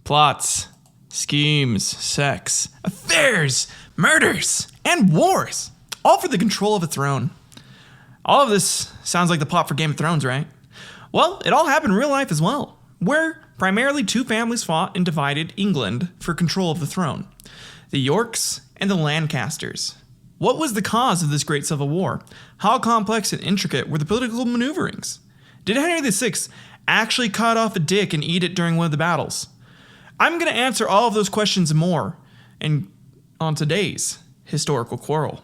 plots, schemes, sex, affairs, murders, and wars, all for the control of a throne. All of this sounds like the plot for Game of Thrones, right? Well, it all happened in real life as well, where primarily two families fought in divided England for control of the throne: the Yorks and the Lancasters. What was the cause of this great civil war? How complex and intricate were the political maneuverings? Did Henry VI actually cut off a dick and eat it during one of the battles? I'm going to answer all of those questions and more on today's Historical Quarrel.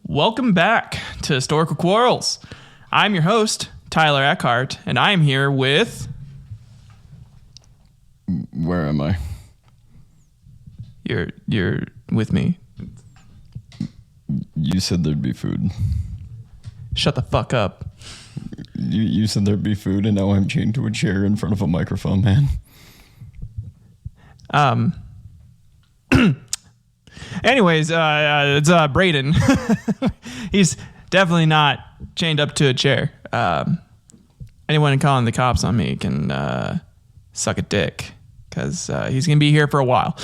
Welcome back to Historical Quarrels. I'm your host, Tyler Eckhart, and I'm here with... Where am I? You're with me. You said there'd be food. Shut the fuck up. You said there'd be food, and now I'm chained to a chair in front of a microphone, man. Anyways, it's Braden. He's definitely not chained up to a chair. Anyone calling the cops on me can suck a dick, because he's going to be here for a while.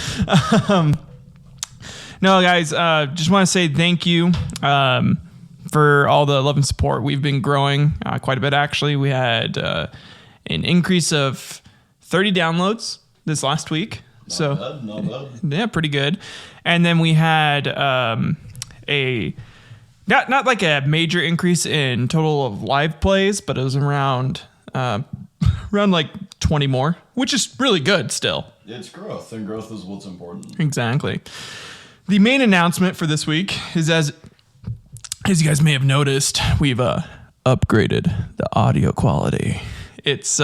No, guys, just want to say thank you for all the love and support. We've been growing quite a bit, actually. We had an increase of 30 downloads this last week. Not bad. Yeah, pretty good. And then we had a not like a major increase in total of live plays, but it was around like 20 more, which is really good still. It's growth, and growth is what's important. Exactly. The main announcement for this week is, as you guys may have noticed, we've upgraded the audio quality. It's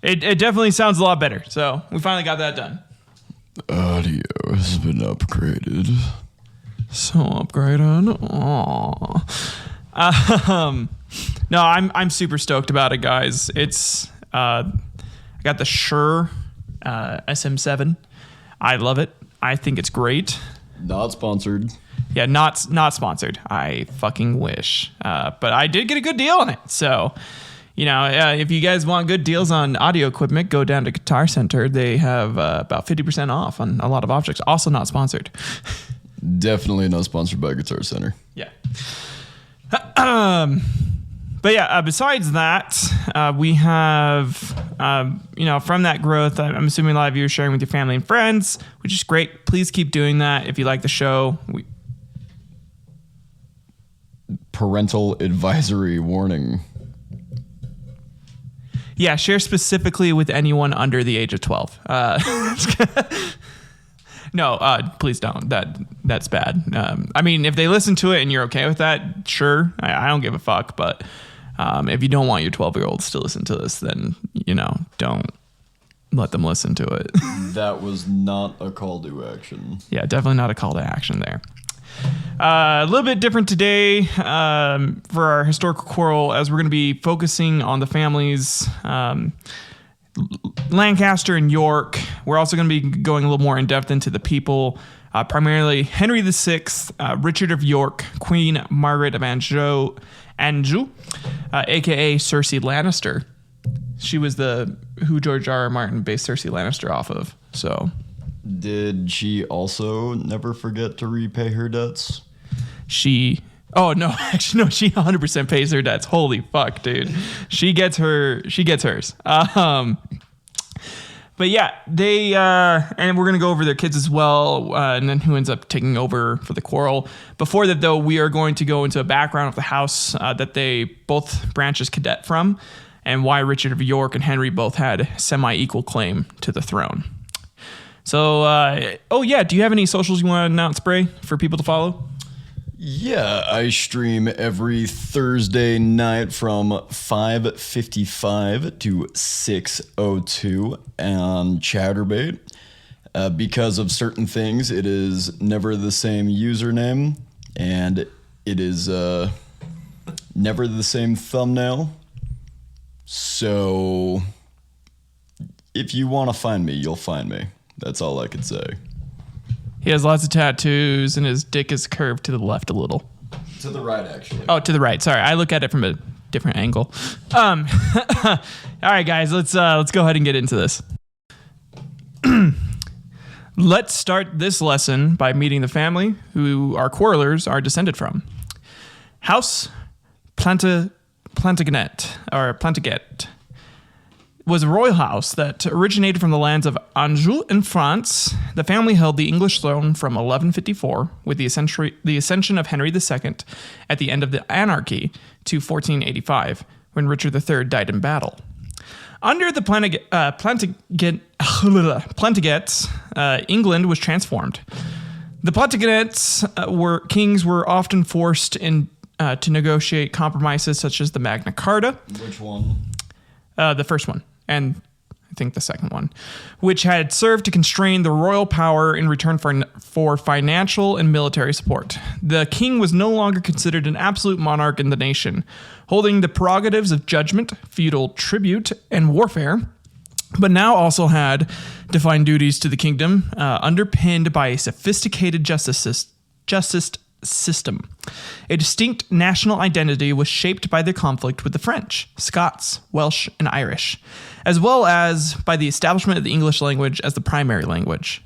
It definitely sounds a lot better. So we finally got that done. Audio has been upgraded. So upgraded. Aww. No, I'm super stoked about it, guys. It's I got the Shure SM7. I love it. I think it's great. Not sponsored. Yeah, not sponsored. I fucking wish. But I did get a good deal on it. So, you know, if you guys want good deals on audio equipment, go down to Guitar Center. They have about 50% off on a lot of objects. Also not sponsored. Definitely not sponsored by Guitar Center. Yeah. But yeah, besides that, we have, from that growth, I'm assuming a lot of you are sharing with your family and friends, which is great. Please keep doing that if you like the show. Parental advisory warning. Yeah, share specifically with anyone under the age of 12. No, please don't. That's bad. I mean, if they listen to it and you're okay with that, sure. I don't give a fuck. But if you don't want your 12-year-olds to listen to this, then, don't let them listen to it. That was not a call to action. Yeah, definitely not a call to action there. A little bit different today for our historical quarrel, as we're going to be focusing on the families Lancaster and York. We're also going to be going a little more in depth into the people, primarily Henry VI, Richard of York, Queen Margaret of Anjou, aka Cersei Lannister. She was who George R. R. Martin based Cersei Lannister off of. So, did she also never forget to repay her debts? Oh no, actually no, she 100% pays her debts. Holy fuck, dude. She gets hers. But yeah, they and we're gonna go over their kids as well, and then who ends up taking over for the quarrel. Before that, though, we are going to go into a background of the house that they both branches cadet from, and why Richard of York and Henry both had semi-equal claim to the throne. So, do you have any socials you want to announce, Bray, for people to follow? Yeah, I stream every Thursday night from 5:55 to 6:02 on Chatterbait. Because of certain things, it is never the same username, and it is never the same thumbnail. So, if you want to find me, you'll find me. That's all I could say. He has lots of tattoos, and his dick is curved to the left a little. To the right, actually. Oh, to the right. Sorry, I look at it from a different angle. All right, guys, let's go ahead and get into this. Let's start this lesson by meeting the family who our quarrelers are descended from. House Plantagenet was a royal house that originated from the lands of Anjou in France. The family held the English throne from 1154 with the ascension of Henry II at the end of the anarchy to 1485 when Richard III died in battle. Under the Plantagenets, England was transformed. The Plantagenets kings were often forced to negotiate compromises such as the Magna Carta. Which one? The first one, and I think the second one, which had served to constrain the royal power in return for financial and military support. The king was no longer considered an absolute monarch in the nation, holding the prerogatives of judgment, feudal tribute, and warfare, but now also had defined duties to the kingdom, underpinned by a sophisticated justice system. A distinct national identity was shaped by their conflict with the French, Scots, Welsh, and Irish, as well as by the establishment of the English language as the primary language.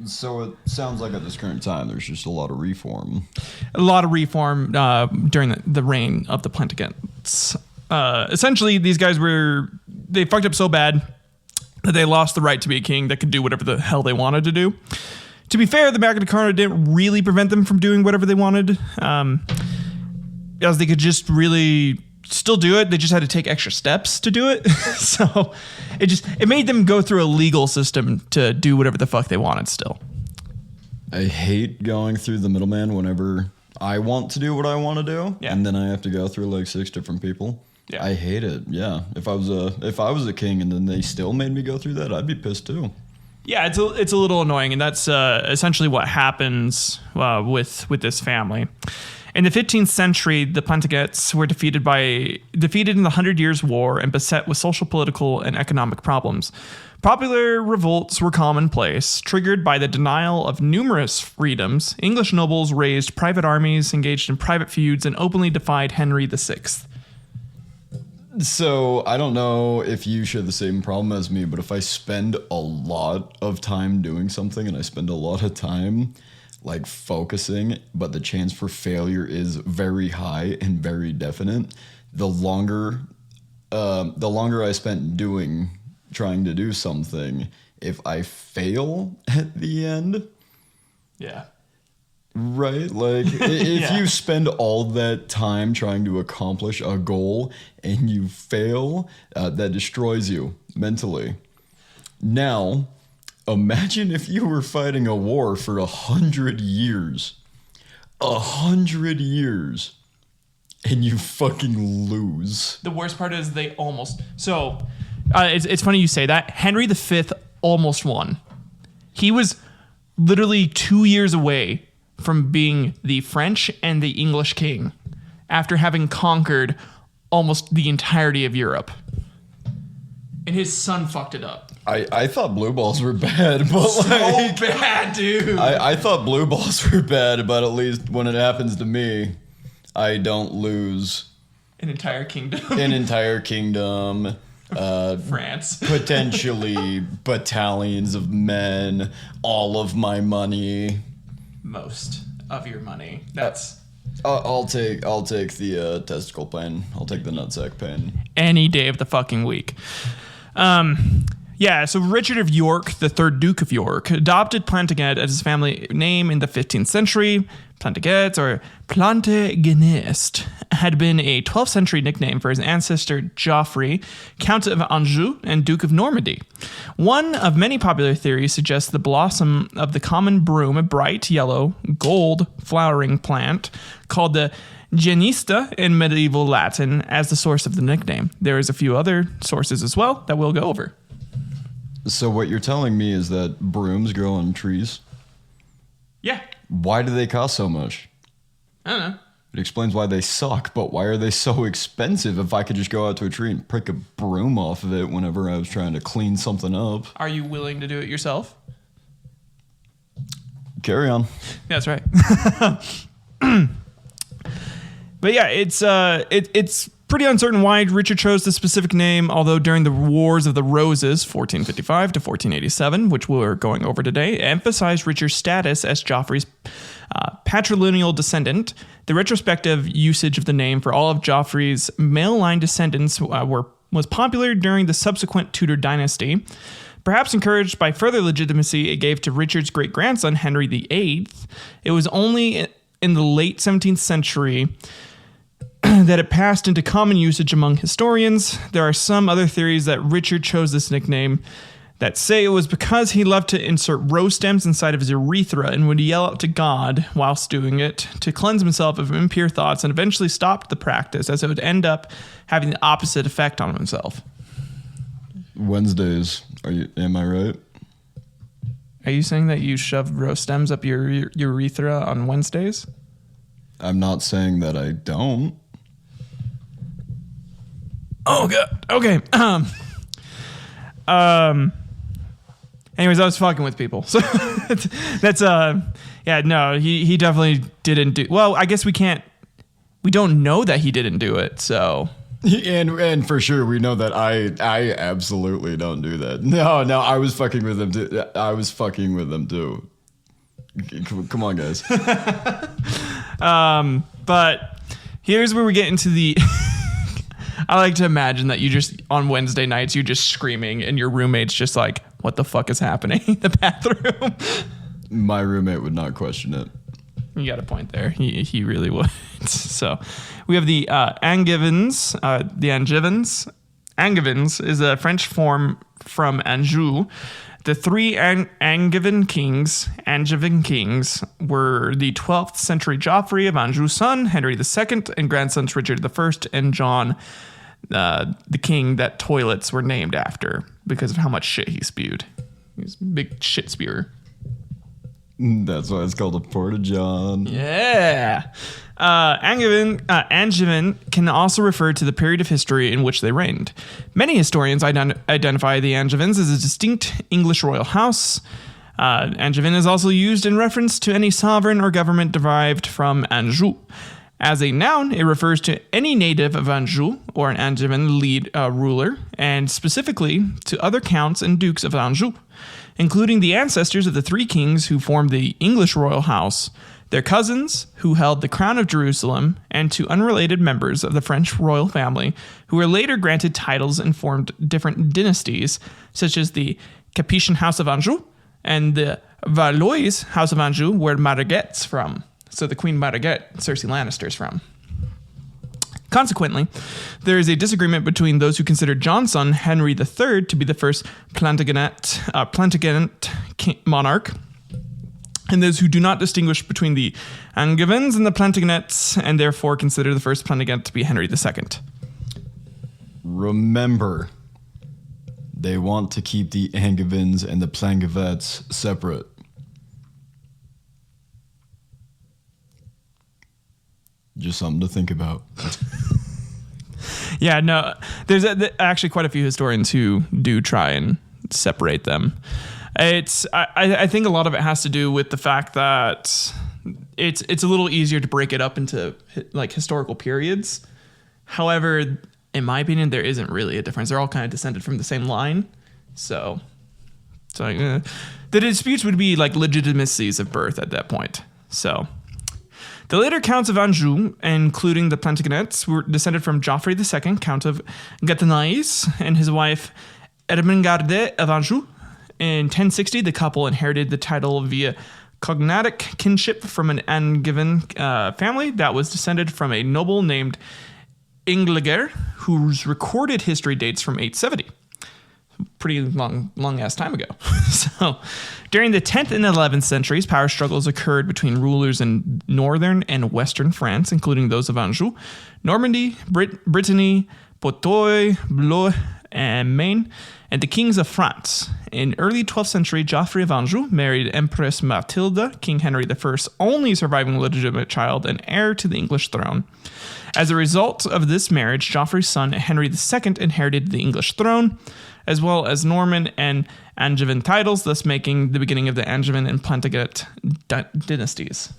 So it sounds like at this current time, there's just a lot of reform. A lot of reform during the reign of the Plantagenets. Essentially, these guys they fucked up so bad that they lost the right to be a king that could do whatever the hell they wanted to do. To be fair, the Magna Carta didn't really prevent them from doing whatever they wanted, as they could just really still do it. They just had to take extra steps to do it. So it made them go through a legal system to do whatever the fuck they wanted still. I hate going through the middleman whenever I want to do what I want to do, and then I have to go through like 6 different people. Yeah. I hate it. Yeah. If I was a king and then they still made me go through that, I'd be pissed too. Yeah, it's a little annoying, and that's essentially what happens with this family. In the 15th century, the Plantagenets were defeated in the 100 Years' War and beset with social, political, and economic problems. Popular revolts were commonplace, triggered by the denial of numerous freedoms. English nobles raised private armies, engaged in private feuds, and openly defied Henry VI. So, I don't know if you share the same problem as me, but if I spend a lot of time doing something and I spend a lot of time like focusing, but the chance for failure is very high and very definite, the longer I spent trying to do something, if I fail at the end, yeah. Right? Like, if you spend all that time trying to accomplish a goal and you fail, that destroys you mentally. Now, imagine if you were fighting a war for 100 years. 100 years. And you fucking lose. The worst part is they almost... So, it's funny you say that. Henry V almost won. He was literally 2 years away from being the French and the English king after having conquered almost the entirety of Europe. And his son fucked it up. I thought blue balls were bad, but so bad, dude. I thought blue balls were bad, but at least when it happens to me, I don't lose an entire kingdom. France. Potentially battalions of men, all of my money. Most of your money. That's I'll take the testicle pain. I'll take the nutsack pain any day of the fucking week. Yeah, so Richard of York, the third Duke of York, adopted Plantagenet as his family name in the 15th century. Plantagenet, or Plantagenest, had been a 12th century nickname for his ancestor Geoffrey, Count of Anjou and Duke of Normandy. One of many popular theories suggests the blossom of the common broom, a bright yellow, gold flowering plant called the genista in medieval Latin, as the source of the nickname. There is a few other sources as well that we'll go over. So what you're telling me is that brooms grow on trees? Yeah. Why do they cost so much? I don't know. It explains why they suck, but why are they so expensive if I could just go out to a tree and prick a broom off of it whenever I was trying to clean something up? Are you willing to do it yourself? Carry on. That's right. But yeah, it's pretty uncertain why Richard chose the specific name, although during the Wars of the Roses, 1455 to 1487, which we're going over today, emphasized Richard's status as Joffrey's patrilineal descendant. The retrospective usage of the name for all of Joffrey's male line descendants was popular during the subsequent Tudor dynasty. Perhaps encouraged by further legitimacy it gave to Richard's great-grandson, Henry VIII, it was only in the late 17th century that it passed into common usage among historians. There are some other theories that Richard chose this nickname that say it was because he loved to insert rose stems inside of his urethra and would yell out to God whilst doing it to cleanse himself of impure thoughts, and eventually stopped the practice as it would end up having the opposite effect on himself. Wednesdays, am I right? Are you saying that you shove rose stems up your urethra on Wednesdays? I'm not saying that I don't. Oh god. Okay. Anyways, I was fucking with people. So that's yeah, no, he definitely didn't do. Well, I guess we don't know that he didn't do it. So and for sure we know that I absolutely don't do that. No, I was fucking with them too. Come on, guys. But here's where we get into the I like to imagine that you just, on Wednesday nights, you're just screaming and your roommate's just like, what the fuck is happening in the bathroom? My roommate would not question it. You got a point there. He really would. So we have the Angevins. The Angevins. Angevins is a French form from Anjou. The three Angevin kings were the 12th century Joffrey of Anjou's son, Henry II, and grandsons Richard I and John, the king that toilets were named after because of how much shit he spewed. He's a big shit spewer. That's why it's called a porta-john. Yeah. Angevin can also refer to the period of history in which they reigned. Many historians identify the Angevins as a distinct English royal house. Angevin is also used in reference to any sovereign or government derived from Anjou. As a noun, it refers to any native of Anjou or an Angevin ruler, and specifically to other counts and dukes of Anjou, including the ancestors of the three kings who formed the English royal house, their cousins who held the crown of Jerusalem, and to unrelated members of the French royal family who were later granted titles and formed different dynasties, such as the Capetian House of Anjou and the Valois House of Anjou, where Margaret's from. So the Queen Margaret, Cersei Lannister's from. Consequently, there is a disagreement between those who consider John's son, Henry III, to be the first Plantagenet monarch, and those who do not distinguish between the Angevins and the Plantagenets, and therefore consider the first Plantagenet to be Henry II. Remember, they want to keep the Angevins and the Plantagenets separate. Just something to think about. Yeah, no, there's actually quite a few historians who do try and separate them. I think a lot of it has to do with the fact that it's a little easier to break it up into like historical periods. However, in my opinion, there isn't really a difference. They're all kind of descended from the same line. So the disputes would be like legitimacies of birth at that point. So the later counts of Anjou, including the Plantagenets, were descended from Geoffrey II, Count of Gâtinais, and his wife Ermengarde of Anjou. In 1060, the couple inherited the title via cognatic kinship from an Angevin family that was descended from a noble named Ingleger, whose recorded history dates from 870. Pretty long ass time ago. So, during the 10th and 11th centuries, power struggles occurred between rulers in northern and western France, including those of Anjou, Normandy, Brittany, Poitou, Blois, and Maine, and the kings of France. In early 12th century, Geoffrey of Anjou married Empress Mathilde, King Henry I's only surviving legitimate child and heir to the English throne. As a result of this marriage, Geoffrey's son Henry II inherited the English throne, as well as Norman and Angevin titles, thus making the beginning of the Angevin and Plantagenet dynasties.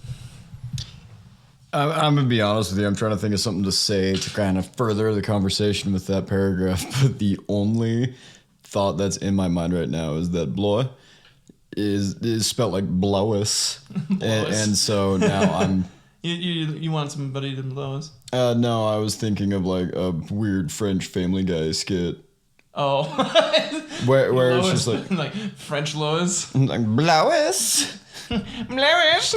I'm going to be honest with you. I'm trying to think of something to say to kind of further the conversation with that paragraph. But the only thought that's in my mind right now is that blois is spelled like blois. and so now I'm... You want somebody to blow us? No, I was thinking of like a weird French Family Guy skit. Oh. where Lois, it's just like... like French Lois. Like, blois. Blois.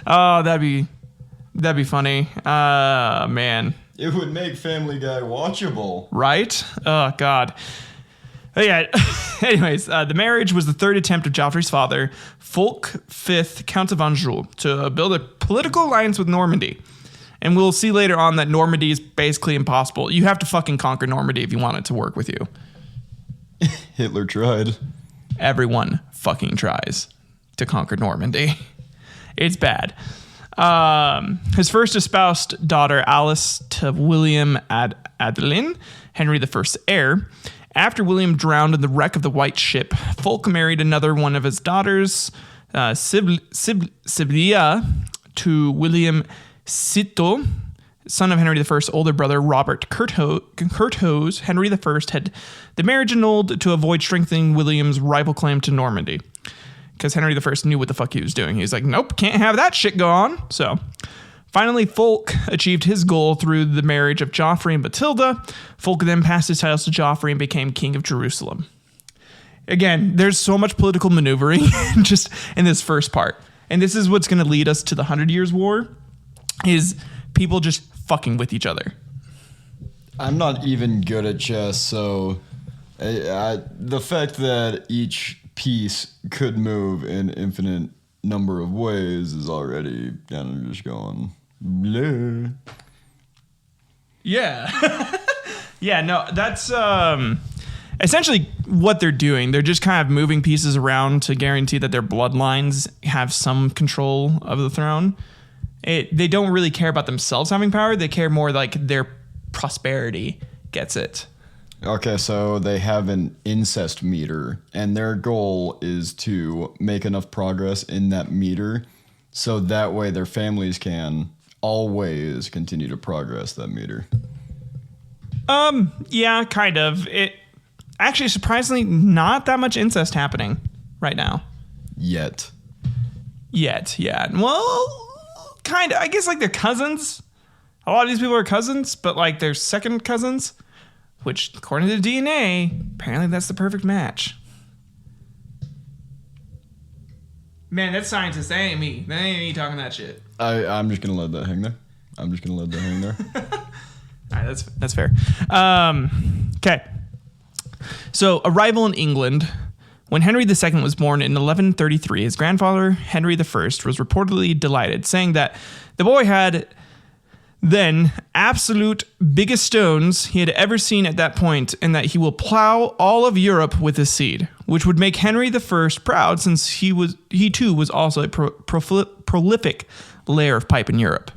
Oh, that'd be funny. Man. It would make Family Guy watchable. Right? Oh, God. But yeah, anyways, the marriage was the third attempt of Geoffrey's father, Fulk V, Count of Anjou, to build a political alliance with Normandy. And we'll see later on that Normandy is basically impossible. You have to fucking conquer Normandy if you want it to work with you. Hitler tried. Everyone fucking tries to conquer Normandy. It's bad. His first espoused daughter, Alice, to William Adelin, Henry I's heir. After William drowned in the wreck of the White Ship, Fulk married another one of his daughters, Sibylla, to William Citeaux, son of Henry I's older brother, Robert Curthose. Henry I had the marriage annulled to avoid strengthening William's rival claim to Normandy. Because Henry I knew what the fuck he was doing. He was like, nope, can't have that shit go on. So, finally, Fulk achieved his goal through the marriage of Geoffrey and Matilda. Fulk then passed his titles to Geoffrey and became king of Jerusalem. Again, there's so much political maneuvering just in this first part. And this is what's going to lead us to the 100 Years' War, is people just fucking with each other. I'm not even good at chess, so the fact that each piece could move in infinite number of ways is already kind of just going bleh. Yeah. Yeah, no, that's essentially what they're doing. They're just kind of moving pieces around to guarantee that their bloodlines have some control of the throne. They don't really care about themselves having power. They care more like their prosperity gets it. Okay, so they have an incest meter, and their goal is to make enough progress in that meter so that way their families can always continue to progress that meter. Yeah, kind of. It actually, surprisingly, not that much incest happening right now. Yet, yeah. Well, kind of. I guess like they're cousins. A lot of these people are cousins, but like they're second cousins. Which, according to DNA, apparently that's the perfect match. Man, that's scientist. That ain't me. That ain't me talking that shit. I'm just gonna let that hang there. All right, that's fair. Okay. So, arrival in England. When Henry II was born in 1133, his grandfather, Henry I, was reportedly delighted, saying that the boy had then absolute biggest stones he had ever seen at that point, and that he will plow all of Europe with his seed, which would make Henry I proud, since he too was also a prolific layer of pipe in Europe.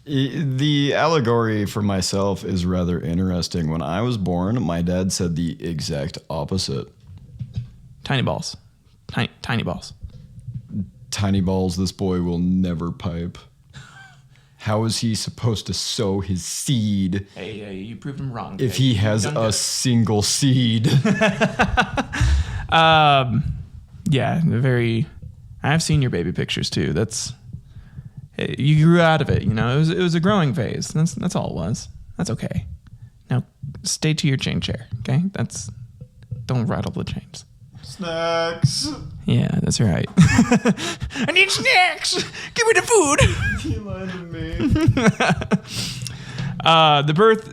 The allegory for myself is rather interesting. When I was born, my dad said the exact opposite. Tiny balls. Tiny balls. Tiny balls, this boy will never pipe. How is he supposed to sow his seed? Hey, you proved him wrong. If he has a single seed. Yeah, I've seen your baby pictures too. You grew out of it, you know. It was a growing phase. That's all it was. That's okay. Now stay to your chain chair, okay? Don't rattle the chains. Snacks. Yeah, that's right. I need snacks. Give me the food. You lied to me. The birth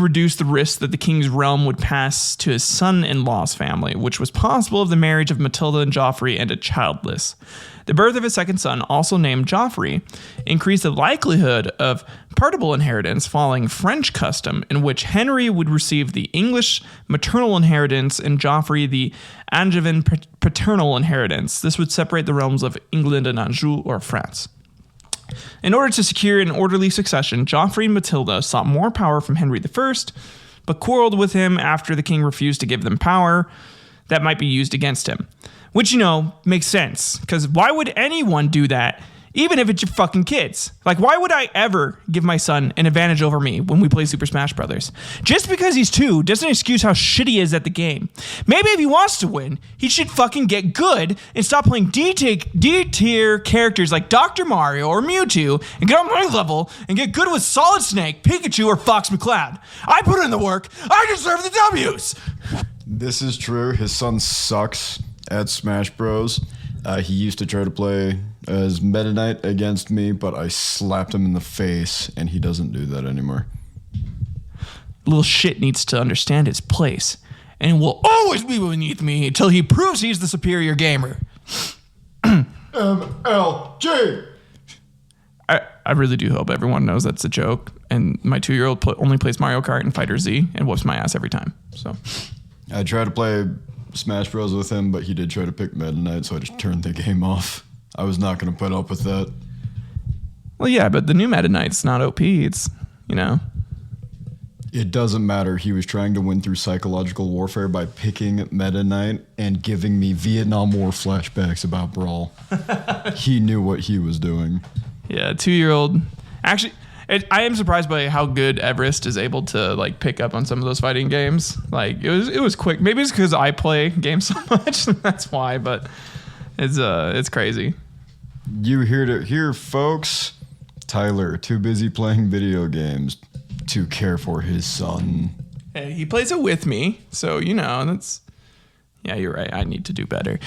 reduce the risk that the king's realm would pass to his son-in-law's family, which was possible if the marriage of Matilda and Joffrey ended childless. The birth of his second son, also named Joffrey, increased the likelihood of partible inheritance following French custom, in which Henry would receive the English maternal inheritance and Joffrey the Angevin paternal inheritance. This would separate the realms of England and Anjou, or France. In order to secure an orderly succession, Joffrey and Matilda sought more power from Henry I, but quarreled with him after the king refused to give them power that might be used against him. Which, makes sense, because why would anyone do that, even if it's your fucking kids? Like, why would I ever give my son an advantage over me when we play Super Smash Brothers? Just because he's 2 doesn't excuse how shit he is at the game. Maybe if he wants to win, he should fucking get good and stop playing D-tier characters like Dr. Mario or Mewtwo and get on my level and get good with Solid Snake, Pikachu, or Fox McCloud. I put in the work. I deserve the W's. This is true. His son sucks at Smash Bros. He used to try to play as Meta Knight against me, but I slapped him in the face, and he doesn't do that anymore. Little shit needs to understand his place, and will always be beneath me until he proves he's the superior gamer. MLG! I really do hope everyone knows that's a joke, and my 2-year-old only plays Mario Kart and Fighter Z and whoops my ass every time. So I tried to play Smash Bros with him, but he did try to pick Meta Knight, so I just turned the game off. I was not going to put up with that. Well, yeah, but the new Meta Knight's not OP. It's, It doesn't matter. He was trying to win through psychological warfare by picking Meta Knight and giving me Vietnam War flashbacks about Brawl. He knew what he was doing. Yeah, 2-year-old. Actually, I am surprised by how good Everest is able to pick up on some of those fighting games. It was quick. Maybe it's because I play games so much. That's why. But it's crazy. You heard it here, folks. Tyler, too busy playing video games to care for his son. Hey, he plays it with me, so that's. Yeah, you're right. I need to do better.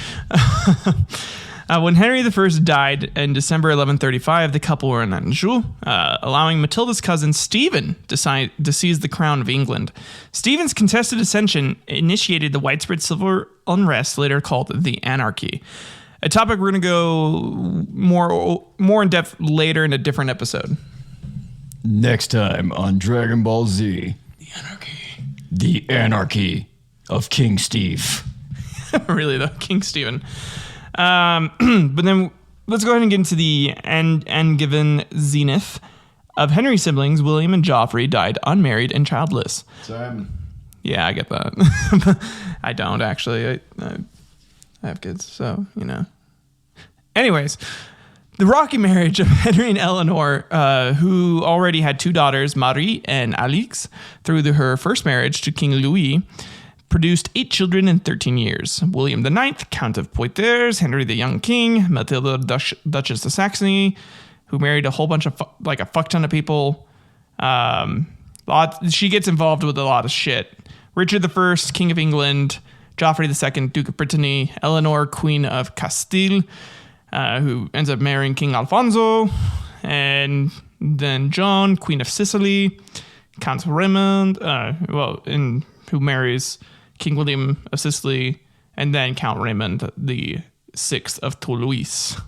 When Henry I died in December 1135, the couple were in Anjou, allowing Matilda's cousin Stephen to seize the crown of England. Stephen's contested ascension initiated the widespread civil unrest later called the Anarchy, a topic we're going to go more in depth later in a different episode. Next time on Dragon Ball Z. The Anarchy. The Anarchy of King Steve. Really, though, King Stephen. But then let's go ahead and get into the given zenith of Henry's siblings. William and Joffrey died unmarried and childless. Sam. Yeah, I get that. I don't, actually. I have kids, so, Anyways, the rocky marriage of Henry and Eleanor, who already had 2 daughters, Marie and Alix, through her first marriage to King Louis, produced 8 children in 13 years. William IX, Count of Poitiers, Henry the Young King, Matilda, Duchess of Saxony, who married a whole bunch of, a fuck ton of people. She gets involved with a lot of shit. Richard I, King of England, Joffrey II, Duke of Brittany, Eleanor, Queen of Castile, who ends up marrying King Alfonso, and then John, Queen of Sicily, Count Raymond, who marries King William of Sicily, and then Count Raymond the Sixth of Toulouse.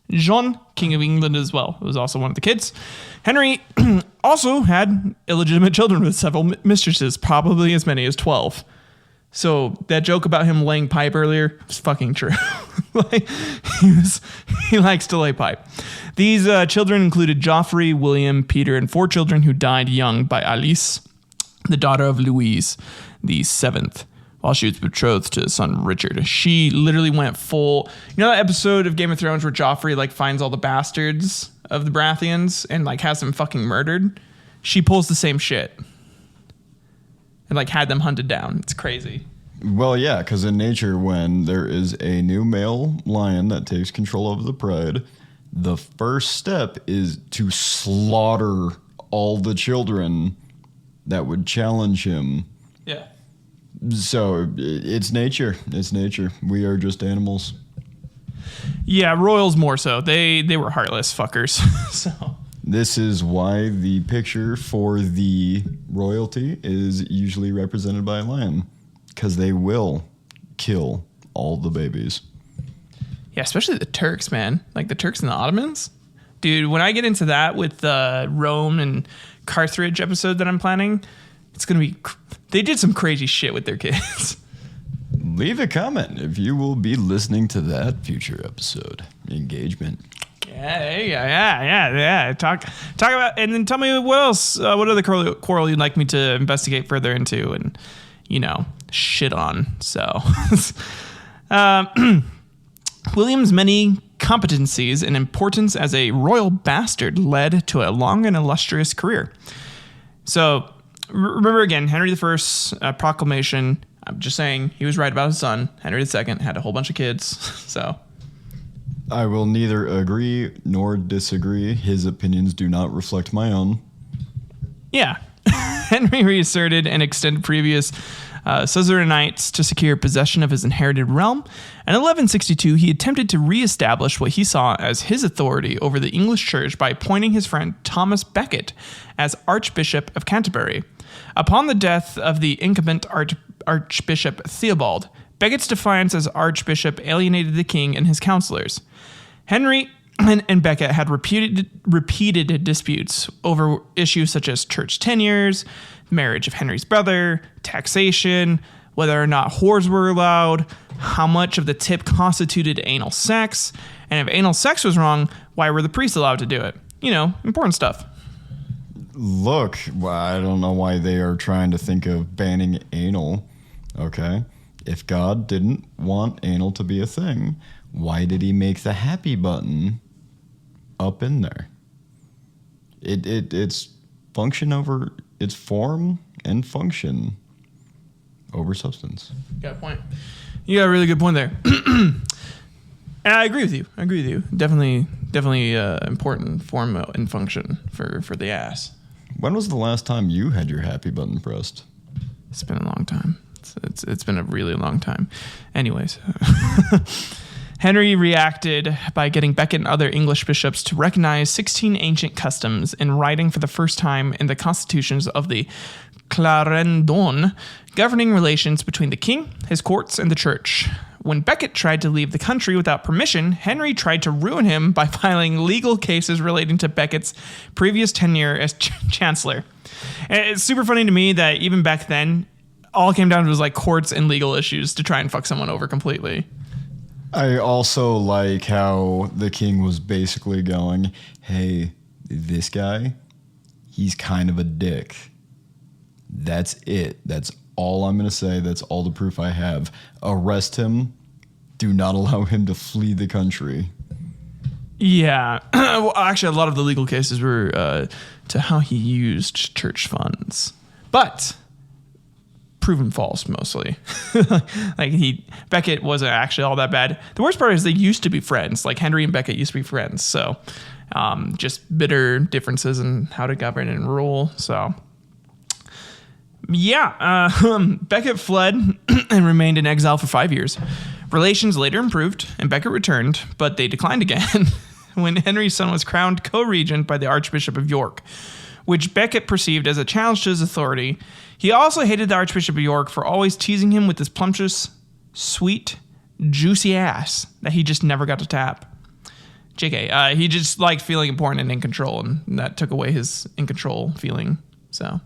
Jean, King of England as well, was also one of the kids. Henry also had illegitimate children with several mistresses, probably as many as 12. So that joke about him laying pipe earlier was fucking true. He likes to lay pipe. These children included Joffrey, William, Peter, and 4 children who died young by Alice, the daughter of Louise the Seventh, while she was betrothed to his son Richard. She literally went full. That episode of Game of Thrones where Joffrey finds all the bastards of the Baratheons and has them fucking murdered? She pulls the same shit. And had them hunted down. It's crazy. Well, yeah, because in nature, when there is a new male lion that takes control of the pride, the first step is to slaughter all the children that would challenge him. Yeah. So it's nature. It's nature. We are just animals. Yeah, royals more so. They were heartless fuckers. So This is why the picture for the royalty is usually represented by a lion, because they will kill all the babies. Yeah, especially the Turks, man. Like the Turks and the Ottomans. Dude, when I get into that with the Rome and Carthage episode that I'm planning, it's going to be... They did some crazy shit with their kids. Leave a comment if you will be listening to that future episode. Engagement. Yeah. Talk about, and then tell me what else, what other quarrel you'd like me to investigate further into and, shit on. So, William's many competencies and importance as a royal bastard led to a long and illustrious career. So, remember again, Henry I's proclamation. I'm just saying he was right about his son. Henry II had a whole bunch of kids. So, I will neither agree nor disagree. His opinions do not reflect my own. Yeah. Henry reasserted and extended previous suzerainities to secure possession of his inherited realm. In 1162, he attempted to reestablish what he saw as his authority over the English church by appointing his friend Thomas Becket as Archbishop of Canterbury. Upon the death of the incumbent Archbishop Theobald, Becket's defiance as archbishop alienated the king and his counselors. Henry and Becket had repeated disputes over issues such as church tenures, marriage of Henry's brother, taxation, whether or not whores were allowed, how much of the tip constituted anal sex, and if anal sex was wrong, why were the priests allowed to do it? Important stuff. Look, I don't know why they are trying to think of banning anal, okay? If God didn't want anal to be a thing, why did he make the happy button up in there? It's function over... It's form and function over substance. Got a point. You got a really good point there. And I agree with you. Definitely important form and function for the ass. When was the last time you had your happy button pressed? It's been a long time. It's been a really long time. Anyways. Henry reacted by getting Becket and other English bishops to recognize 16 ancient customs in writing for the first time in the constitutions of the Clarendon, governing relations between the king, his courts, and the church. When Becket tried to leave the country without permission, Henry tried to ruin him by filing legal cases relating to Becket's previous tenure as chancellor. And it's super funny to me that even back then, all it came down to was like courts and legal issues to try and fuck someone over completely. I also like how the king was basically going, hey, this guy, he's kind of a dick. That's it. That's all I'm going to say. That's all the proof I have. Arrest him. Do not allow him to flee the country. Yeah. Well, actually, a lot of the legal cases were to how he used church funds. But... proven false mostly. Becket wasn't actually all that bad. The worst part is they used to be friends. Like Henry and Becket used to be friends. So just bitter differences in how to govern and rule. So yeah, Becket fled and remained in exile for 5 years. Relations later improved and Becket returned, but they declined again when Henry's son was crowned co-regent by the Archbishop of York, which Becket perceived as a challenge to his authority. He also hated the Archbishop of York for always teasing him with this plumptious, sweet, juicy ass that he just never got to tap. JK, he just liked feeling important and in control, and that took away his in control feeling. So,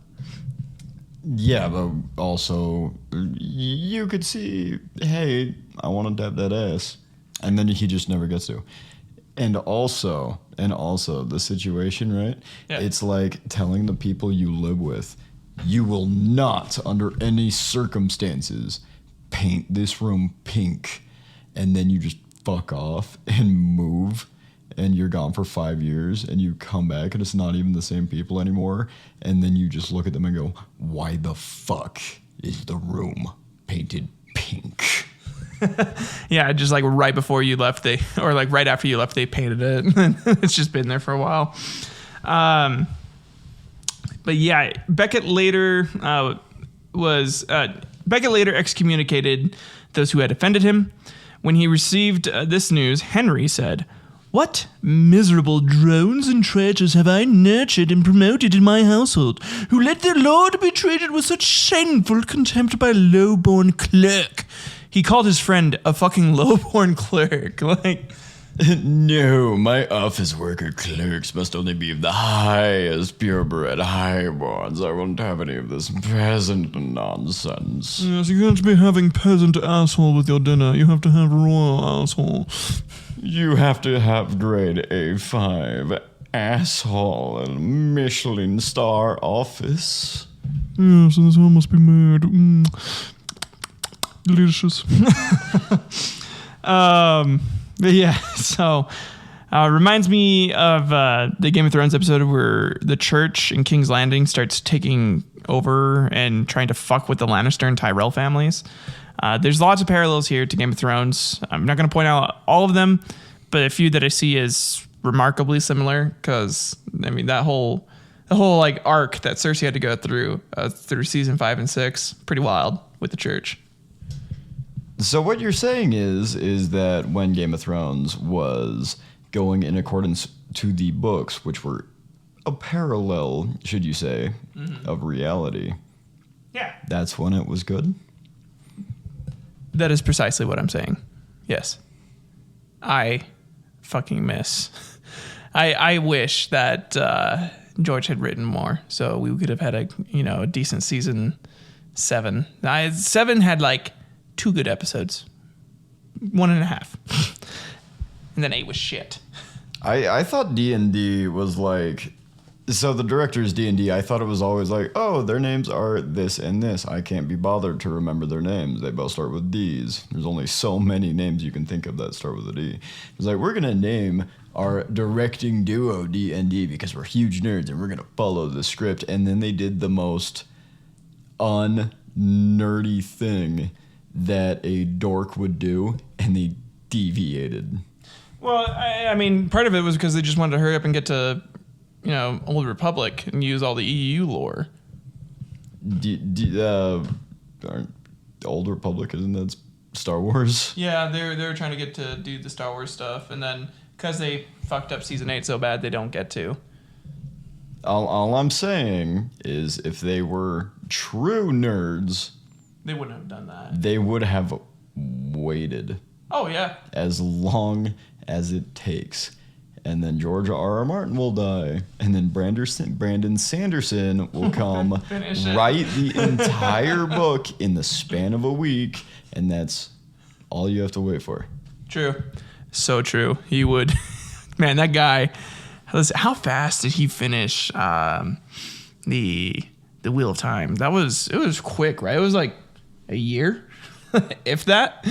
yeah, but also you could see, hey, I want to tap that ass, and then he just never gets to. And also the situation, right? Yeah. It's like telling the people you live with, you will not, under any circumstances, paint this room pink. And then you just fuck off and move, and you're gone for 5 years, and you come back, and it's not even the same people anymore. And then you just look at them and go, why the fuck is the room painted pink? Yeah, just like right before you left, or like right after you left, they painted it. It's just been there for a while. But yeah, Becket later excommunicated those who had offended him. When he received this news, Henry said, What miserable drones and traitors have I nurtured and promoted in my household, who let their lord be treated with such shameful contempt by a low-born clerk? He called his friend a fucking low-born clerk. Like, No, my office worker clerks must only be of the highest purebred highborns. I won't have any of this peasant nonsense. yes, you can't be having peasant asshole with your dinner. You have to have royal asshole. You have to have grade A5 asshole and Michelin star office. Yes, and this all must be made. Delicious. But yeah, so reminds me of the Game of Thrones episode where the church in King's Landing starts taking over and trying to fuck with the Lannister and Tyrell families. There's lots of parallels here to Game of Thrones. I'm not going to point out all of them, but a few that I see is remarkably similar because, I mean, the whole like arc that Cersei had to go through season 5 and 6, pretty wild with the church. So what you're saying is that when Game of Thrones was going in accordance to the books, which were a parallel, should you say, of reality. Yeah. That's when it was good? That is precisely what I'm saying. Yes. I fucking miss. I wish that George had written more, so we could have had a decent season 7. 7 had like 2 good episodes, 1.5, and then 8 was shit. I thought D&D was like, so the director's D&D, I thought it was always like, oh, their names are this and this. I can't be bothered to remember their names. They both start with D's. There's only so many names you can think of that start with a D. It's like, we're going to name our directing duo D&D because we're huge nerds and we're going to follow the script. And then they did the most un-nerdy thing that a dork would do, and they deviated. Well, I mean, part of it was because they just wanted to hurry up and get to, Old Republic and use all the EU lore. Old Republic, isn't that Star Wars? Yeah, they were trying to get to do the Star Wars stuff, and then because they fucked up season 8 so bad, they don't get to. All I'm saying is, if they were true nerds, they wouldn't have done that. They would have waited. Oh, yeah. As long as it takes. And then George R.R. Martin will die. And then Brandon Sanderson will come, write the entire book in the span of a week. And that's all you have to wait for. True. So true. He would. Man, that guy. How fast did he finish the Wheel of Time? It was quick, right? It was like a year, if that.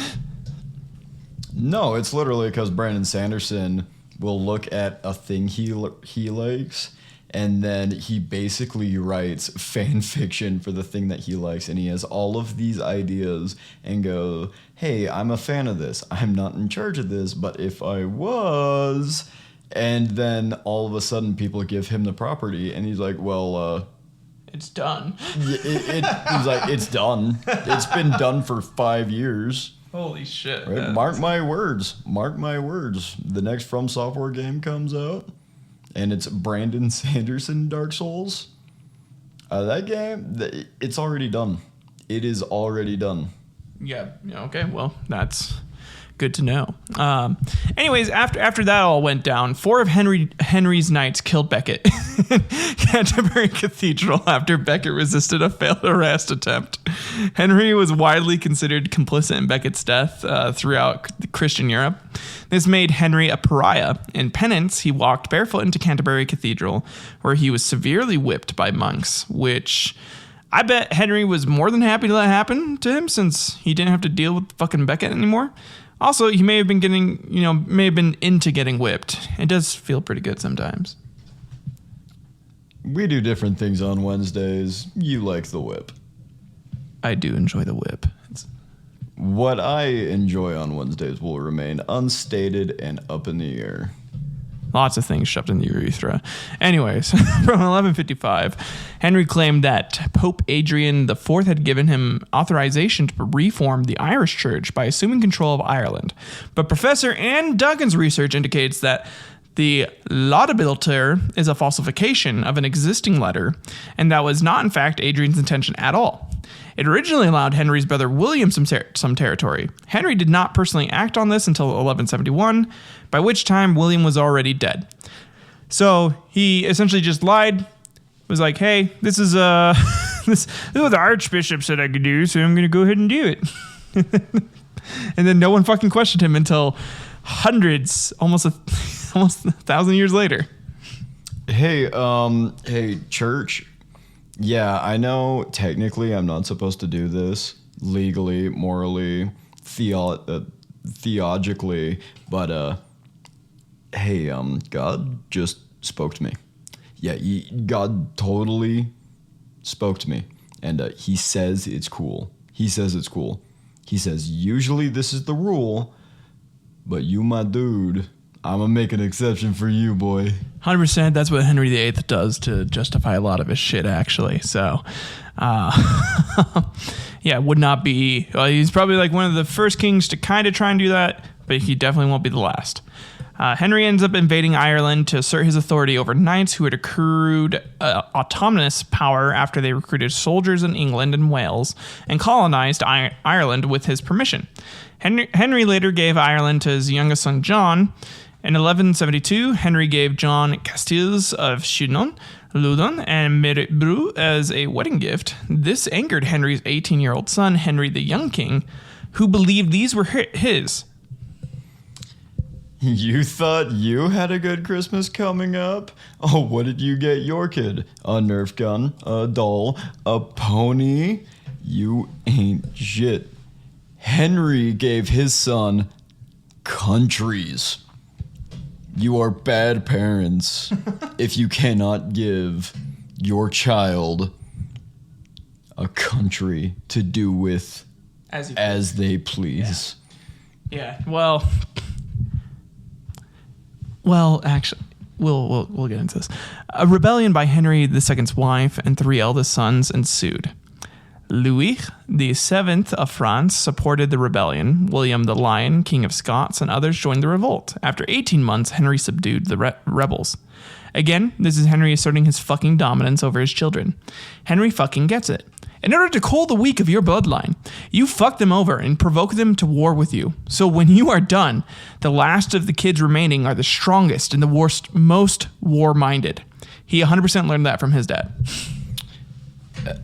No, it's literally because Brandon Sanderson will look at a thing he likes, and then he basically writes fan fiction for the thing that he likes, and he has all of these ideas and go, hey, I'm a fan of this. I'm not in charge of this, but if I was... And then all of a sudden people give him the property, and he's like, well... it's done. He's like, it's done. It's been done for 5 years. Holy shit. Right? Mark my words. Mark my words. The next From Software game comes out, and it's Brandon Sanderson Dark Souls. That game, it's already done. It is already done. Yeah. Okay. Well, that's good to know. Anyways, after that all went down, 4 of Henry's knights killed Becket in Canterbury Cathedral after Becket resisted a failed arrest attempt. Henry was widely considered complicit in Becket's death throughout Christian Europe. This made Henry a pariah. In penance, he walked barefoot into Canterbury Cathedral, where he was severely whipped by monks, which... I bet Henry was more than happy to let happen to him since he didn't have to deal with fucking Becket anymore. Also, he may have been into getting whipped. It does feel pretty good sometimes. We do different things on Wednesdays. You like the whip. I do enjoy the whip. What I enjoy on Wednesdays will remain unstated and up in the air. Lots of things shoved in the urethra. Anyways, from 1155, Henry claimed that Pope Adrian IV had given him authorization to reform the Irish Church by assuming control of Ireland. But Professor Anne Duncan's research indicates that the Laudabiliter is a falsification of an existing letter, and that was not, in fact, Adrian's intention at all. It originally allowed Henry's brother William some territory. Henry did not personally act on this until 1171, by which time William was already dead. So he essentially just lied, was like, hey, this is this is what the Archbishop said I could do, so I'm going to go ahead and do it. And then no one fucking questioned him until hundreds, almost a 1,000 years later. Hey, church. Yeah, I know technically I'm not supposed to do this legally, morally, theologically, but hey, God just spoke to me. Yeah, God totally spoke to me, and he says it's cool. He says it's cool. He says usually this is the rule, but you, my dude, I'm gonna make an exception for you, boy. 100%. That's what Henry VIII does to justify a lot of his shit, actually. So, yeah, would not be. He's probably like one of the first kings to kind of try and do that, but he definitely won't be the last. Henry ends up invading Ireland to assert his authority over knights who had accrued autonomous power after they recruited soldiers in England and Wales and colonized Ireland with his permission. Henry later gave Ireland to his youngest son John. In 1172, Henry gave John Castiles of Chinon, Loudon, and Merbrew as a wedding gift. This angered Henry's 18-year-old son, Henry the Young King, who believed these were his. You thought you had a good Christmas coming up? Oh, what did you get your kid? A Nerf gun, a doll, a pony? You ain't shit. Henry gave his son countries. You are bad parents if you cannot give your child a country to do with as they please. Yeah. Well, actually, we'll get into this. A rebellion by Henry II's wife and 3 eldest sons ensued. Louis VII of France supported the rebellion. William the Lion, King of Scots, and others joined the revolt. After 18 months, Henry subdued the rebels. Again, this is Henry asserting his fucking dominance over his children. Henry fucking gets it. In order to cull the weak of your bloodline, you fuck them over and provoke them to war with you. So when you are done, the last of the kids remaining are the strongest and the most war-minded. He 100% learned that from his dad.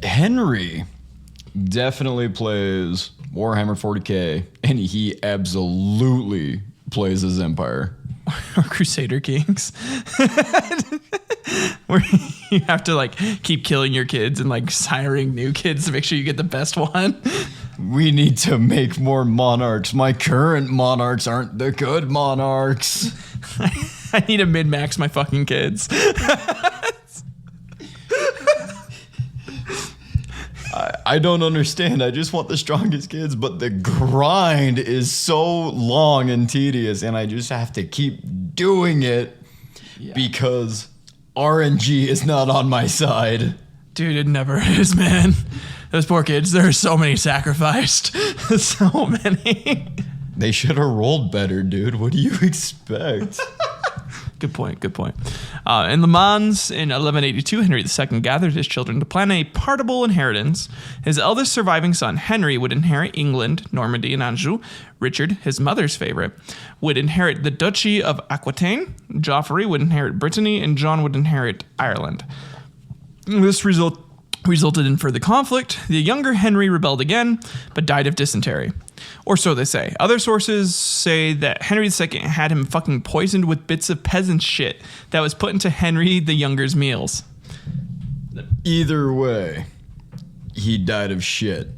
Henry definitely plays Warhammer 40K, and he absolutely plays his Empire. Or Crusader Kings. Where you have to like keep killing your kids and like siring new kids to make sure you get the best one. We need to make more monarchs. My current monarchs aren't the good monarchs. I need to min-max my fucking kids. I don't understand. I just want the strongest kids, but the grind is so long and tedious, and I just have to keep doing it because RNG is not on my side. Dude, it never is, man. Those poor kids, there are so many sacrificed. So many. They should have rolled better, dude. What do you expect? Good point. In Le Mans, in 1182, Henry II gathered his children to plan a partible inheritance. His eldest surviving son, Henry, would inherit England, Normandy, and Anjou. Richard, his mother's favorite, would inherit the Duchy of Aquitaine. Geoffrey would inherit Brittany, and John would inherit Ireland. This resulted in further conflict. The younger Henry rebelled again, but died of dysentery. Or so they say. Other sources say that Henry II had him fucking poisoned with bits of peasant shit that was put into Henry the Younger's meals. Either way, he died of shit.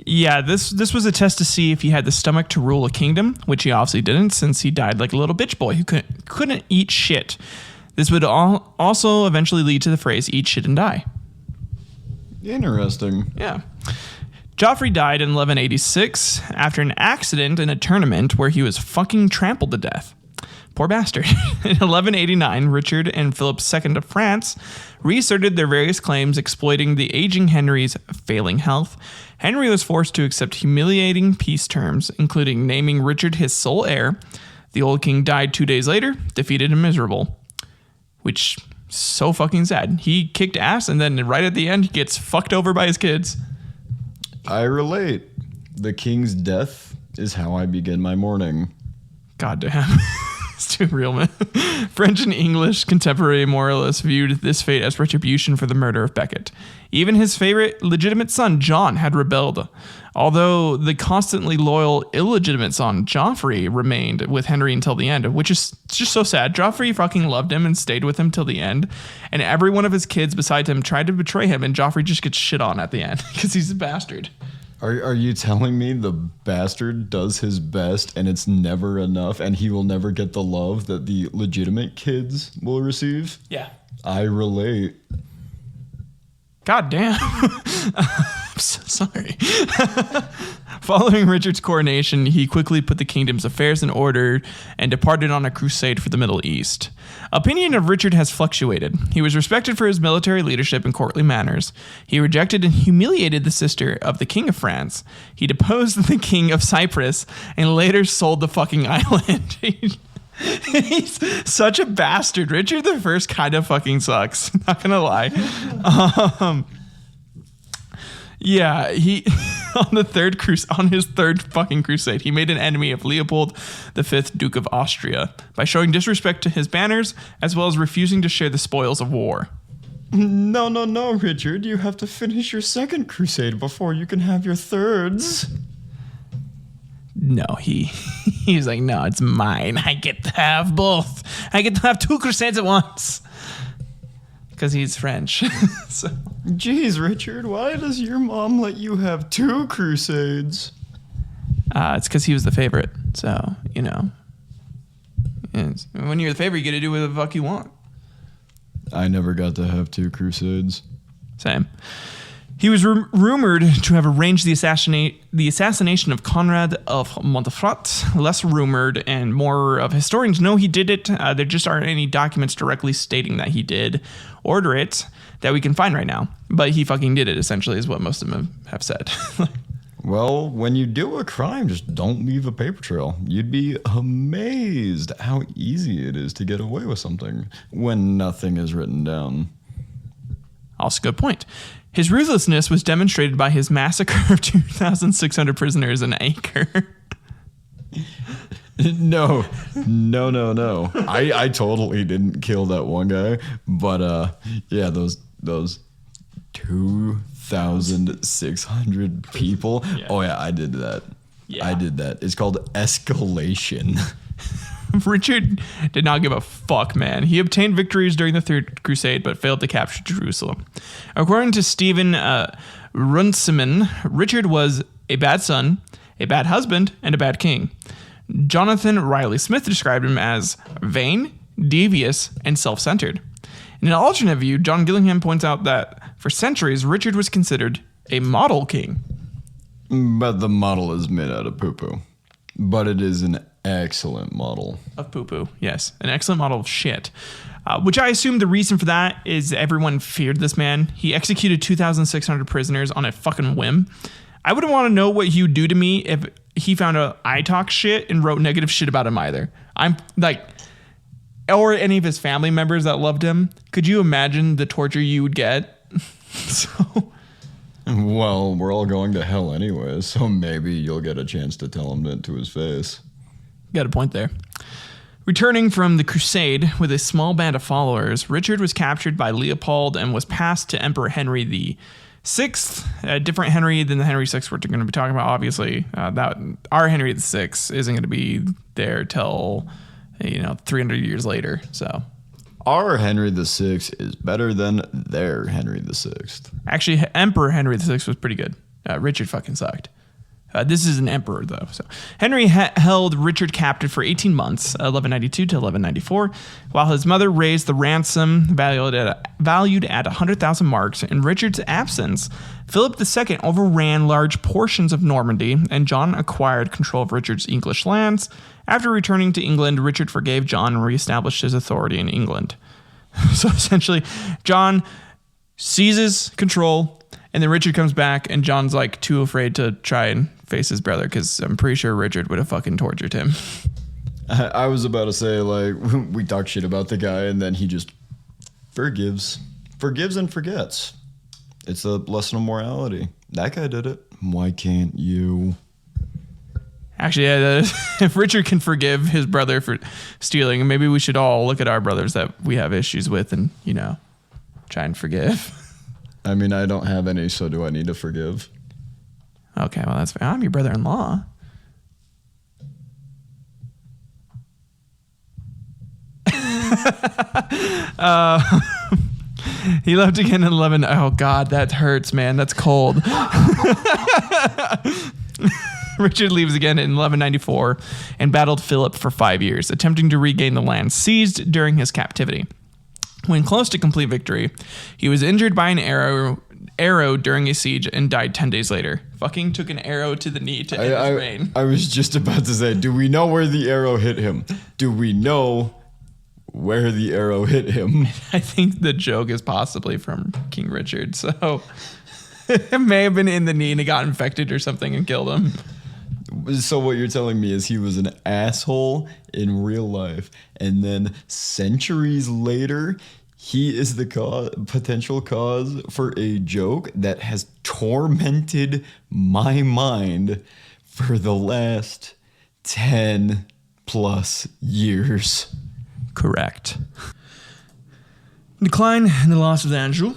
Yeah, this was a test to see if he had the stomach to rule a kingdom, which he obviously didn't, since he died like a little bitch boy who couldn't eat shit. This would also eventually lead to the phrase, eat shit and die. Interesting. Yeah. Geoffrey died in 1186 after an accident in a tournament where he was fucking trampled to death. Poor bastard. In 1189, Richard and Philip II of France reasserted their various claims exploiting the aging Henry's failing health. Henry was forced to accept humiliating peace terms, including naming Richard his sole heir. The old king died 2 days later, defeated and miserable. Which, so fucking sad. He kicked ass, and then right at the end, he gets fucked over by his kids. I relate. The king's death is how I begin my morning. God damn. It's too real, man. French and English contemporary moralists viewed this fate as retribution for the murder of Becket. Even his favorite legitimate son, John, had rebelled. Although the constantly loyal illegitimate son, Joffrey, remained with Henry until the end, which is just so sad. Joffrey fucking loved him and stayed with him till the end. And every one of his kids besides him tried to betray him, and Joffrey just gets shit on at the end because he's a bastard. Are you telling me the bastard does his best and it's never enough and he will never get the love that the legitimate kids will receive? Yeah. I relate. God damn. I'm so sorry. Following Richard's coronation, he quickly put the kingdom's affairs in order and departed on a crusade for the Middle East. Opinion of Richard has fluctuated. He was respected for his military leadership and courtly manners. He rejected and humiliated the sister of the King of France. He deposed the King of Cyprus and later sold the fucking island. He's such a bastard. Richard the First kind of fucking sucks. Not gonna lie. Yeah, he on his third fucking crusade, he made an enemy of Leopold V, Duke of Austria, by showing disrespect to his banners as well as refusing to share the spoils of war. No, Richard. You have to finish your second crusade before you can have your thirds. No, he's like, no, it's mine. I get to have both. I get to have two crusades at once. Because he's French. So. Jeez, Richard, why does your mom let you have two crusades? It's because he was the favorite. So, you know. And when you're the favorite, you get to do whatever the fuck you want. I never got to have two crusades. Same. He was rumored to have arranged the assassination of Conrad of Montfort. Less rumored and more of historians know he did it. There just aren't any documents directly stating that he did order it that we can find right now. But he fucking did it, essentially, is what most of them have said. Well, when you do a crime, just don't leave a paper trail. You'd be amazed how easy it is to get away with something when nothing is written down. Also, good point. His ruthlessness was demonstrated by his massacre of 2,600 prisoners in Acre. No. I totally didn't kill that one guy, but yeah, those 2,600 people. Yeah. Oh yeah, I did that. Yeah. I did that. It's called escalation. Richard did not give a fuck, man. He obtained victories during the Third Crusade, but failed to capture Jerusalem. According to Stephen Runciman, Richard was a bad son, a bad husband, and a bad king. Jonathan Riley Smith described him as vain, devious, and self-centered. In an alternate view, John Gillingham points out that for centuries, Richard was considered a model king. But the model is made out of poo-poo. But it is an excellent model. Of poo-poo, yes. An excellent model of shit. Which I assume the reason for that is everyone feared this man. He executed 2,600 prisoners on a fucking whim. I wouldn't want to know what he would do to me if he found out I talk shit and wrote negative shit about him either. I'm like, or any of his family members that loved him. Could you imagine the torture you would get? So... Well, we're all going to hell anyway, so maybe you'll get a chance to tell him that to his face. Got a point there. Returning from the crusade with a small band of followers, Richard was captured by Leopold and was passed to Emperor Henry VI, a different Henry than the Henry VI we're going to be talking about, obviously. That our Henry VI isn't going to be there till 300 years later, so... Our Henry VI is better than their Henry VI. Actually, Emperor Henry VI was pretty good. Richard fucking sucked. This is an emperor, though. So Henry held Richard captive for 18 months, 1192 to 1194, while his mother raised the ransom valued at 100,000 marks. In Richard's absence, Philip II overran large portions of Normandy, and John acquired control of Richard's English lands. After returning to England, Richard forgave John and reestablished his authority in England. So essentially, John seizes control, and then Richard comes back, and John's like too afraid to try and face his brother because I'm pretty sure Richard would have fucking tortured him. I was about to say, like, we talk shit about the guy, and then he just forgives and forgets. It's a lesson of morality. That guy did it. Why can't you? Actually, yeah, if Richard can forgive his brother for stealing, maybe we should all look at our brothers that we have issues with and, try and forgive. I mean, I don't have any, so do I need to forgive? Okay, well, that's fine. I'm your brother-in-law. He left again in 11. Oh, God, that hurts, man. That's cold. Richard leaves again in 1194 and battled Philip for 5 years, attempting to regain the land seized during his captivity. When close to complete victory, he was injured by an arrow during a siege and died 10 days later. Fucking took an arrow to the knee to end his reign. I was just about to say, do we know where the arrow hit him? Do we know where the arrow hit him? I think the joke is possibly from King Richard, so it may have been in the knee and it got infected or something and killed him. So what you're telling me is he was an asshole in real life, and then centuries later, he is the potential cause for a joke that has tormented my mind for the last 10 plus years. Correct. Decline and the loss of Anjou.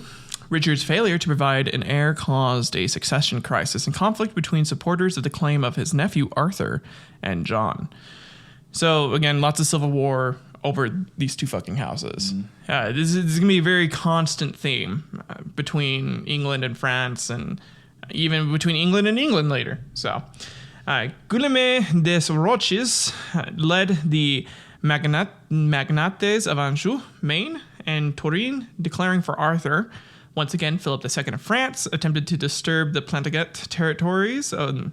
Richard's failure to provide an heir caused a succession crisis and conflict between supporters of the claim of his nephew Arthur and John. So again, lots of civil war over these two fucking houses. This is going to be a very constant theme between England and France, and even between England and England later. So, Guillaume des Roches led the Magnates of Anjou, Maine, and Touraine, declaring for Arthur. Once again, Philip II of France attempted to disturb the Plantaget territories on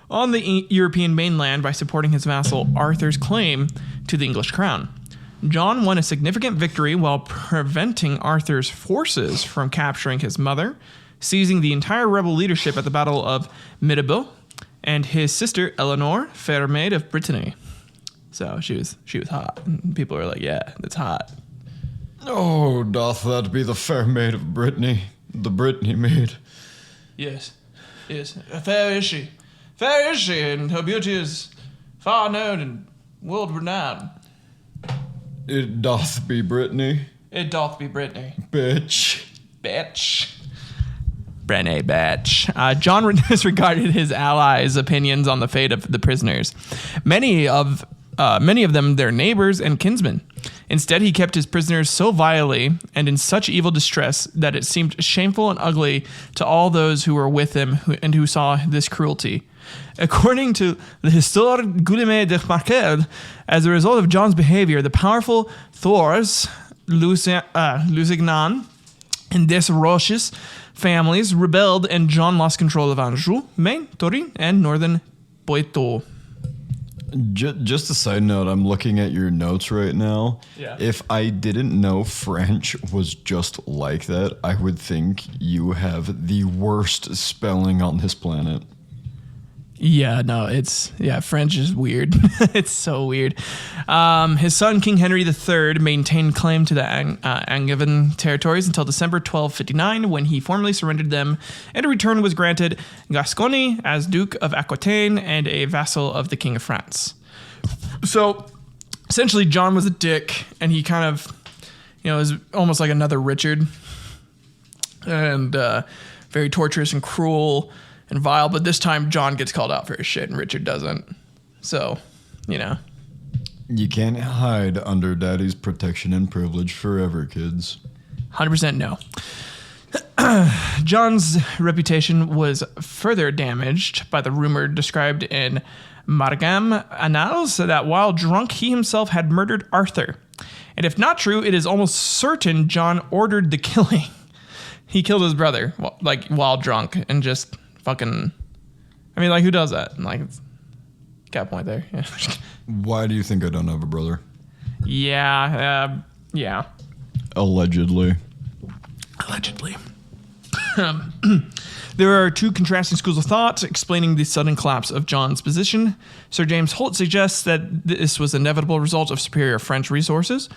the European mainland by supporting his vassal Arthur's claim to the English crown. John won a significant victory while preventing Arthur's forces from capturing his mother, seizing the entire rebel leadership at the Battle of Middelburg, and his sister Eleanor, fair maid of Brittany. So she was hot. And people were like, yeah, that's hot. Oh, doth that be the fair maid of Brittany, the Brittany maid? Yes. Fair is she, and her beauty is far known and world renowned. It doth be Brittany. It doth be Brittany. Bitch. Brittany, bitch. John disregarded his allies' opinions on the fate of the prisoners. Many of them their neighbors and kinsmen. Instead, he kept his prisoners so vilely and in such evil distress that it seemed shameful and ugly to all those who were with him who saw this cruelty. According to the Histoire Guillaume de Marquel, as a result of John's behavior, the powerful Thors, Lusignan, and Des Roches families rebelled, and John lost control of Anjou, Maine, Touraine, and northern Poitou. Just a side note, I'm looking at your notes right now. Yeah. If I didn't know French was just like that, I would think you have the worst spelling on this planet. Yeah, no, French is weird. It's so weird. His son, King Henry III, maintained claim to the Angevin territories until December 1259, when he formally surrendered them, and a return was granted Gascony as Duke of Aquitaine and a vassal of the King of France. So, essentially, John was a dick, and he kind of, was almost like another Richard, and very torturous and cruel and vile, but this time John gets called out for his shit and Richard doesn't. So, You can't hide under daddy's protection and privilege forever, kids. 100% no. John's reputation was further damaged by the rumor described in Margam Annals that while drunk, he himself had murdered Arthur. And if not true, it is almost certain John ordered the killing. He killed his brother, while drunk, and just fucking... I mean, who does that? Got a point there. Yeah. Why do you think I don't have a brother? Yeah. Allegedly. There are two contrasting schools of thought explaining the sudden collapse of John's position. Sir James Holt suggests that this was an inevitable result of superior French resources,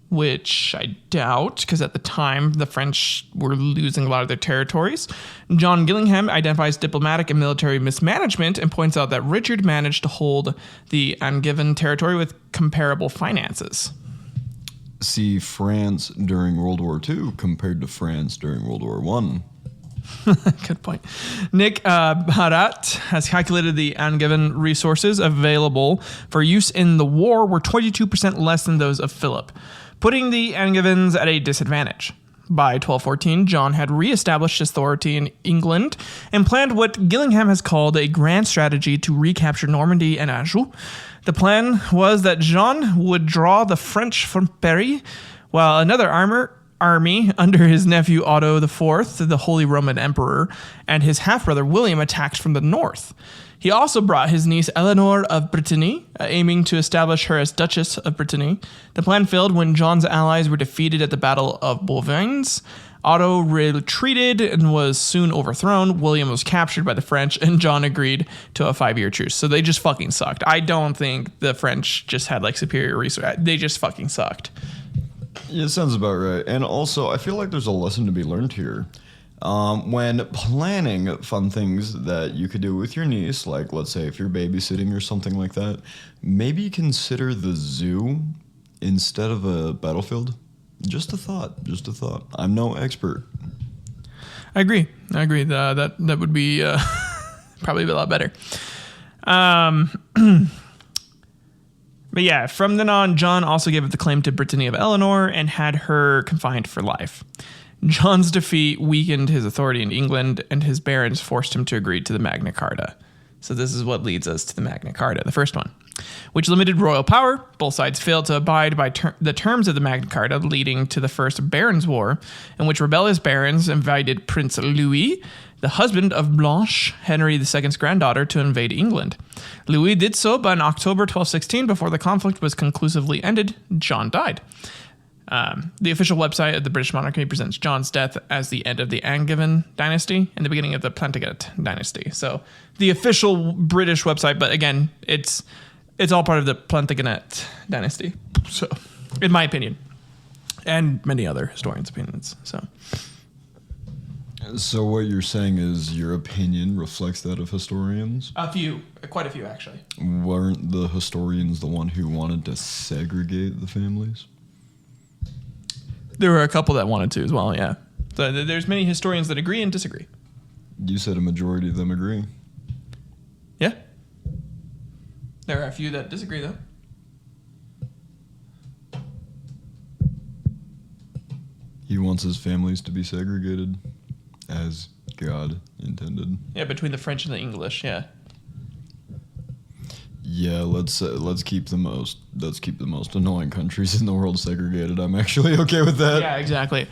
which I doubt, because at the time the French were losing a lot of their territories. John Gillingham identifies diplomatic and military mismanagement and points out that Richard managed to hold the Angevin territory with comparable finances. See France during World War II compared to France during World War I. Good point. Nick Harat has calculated the Angevin resources available for use in the war were 22% less than those of Philip, putting the Angevins at a disadvantage. By 1214, John had re-established his authority in England and planned what Gillingham has called a grand strategy to recapture Normandy and Anjou. The plan was that John would draw the French from Paris, while another army under his nephew Otto IV, the Holy Roman Emperor, and his half-brother William attacked from the north. He also brought his niece Eleanor of Brittany, aiming to establish her as Duchess of Brittany. The plan failed when John's allies were defeated at the Battle of Bouvines. Otto retreated and was soon overthrown. William was captured by the French, and John agreed to a 5-year truce. So they just fucking sucked. I don't think the French just had superior resources. They just fucking sucked. Yeah, it sounds about right. And also, I feel like there's a lesson to be learned here. When planning fun things that you could do with your niece, like let's say if you're babysitting or something like that, maybe consider the zoo instead of a battlefield. Just a thought. I'm no expert. I agree. That would be probably a lot better. But yeah, from then on, John also gave up the claim to Brittany of Eleanor and had her confined for life. John's defeat weakened his authority in England, and his barons forced him to agree to the Magna Carta. So this is what leads us to the Magna Carta, the first one, which limited royal power. Both sides failed to abide by the terms of the Magna Carta, leading to the First Barons' War, in which rebellious barons invited Prince Louis, the husband of Blanche, Henry II's granddaughter, to invade England. Louis did so, but in October 1216, before the conflict was conclusively ended, John died. The official website of the British monarchy presents John's death as the end of the Angevin dynasty and the beginning of the Plantagenet dynasty. So the official British website, but again, it's all part of the Plantagenet dynasty. So, in my opinion, and many other historians' opinions. So what you're saying is your opinion reflects that of historians? Quite a few actually. Weren't the historians the one who wanted to segregate the families? There were a couple that wanted to as well, yeah. So there's many historians that agree and disagree. You said a majority of them agree. Yeah. There are a few that disagree, though. He wants his families to be segregated as God intended. Yeah, between the French and the English, yeah. Yeah, let's keep the most annoying countries in the world segregated. I'm actually okay with that. Yeah, exactly.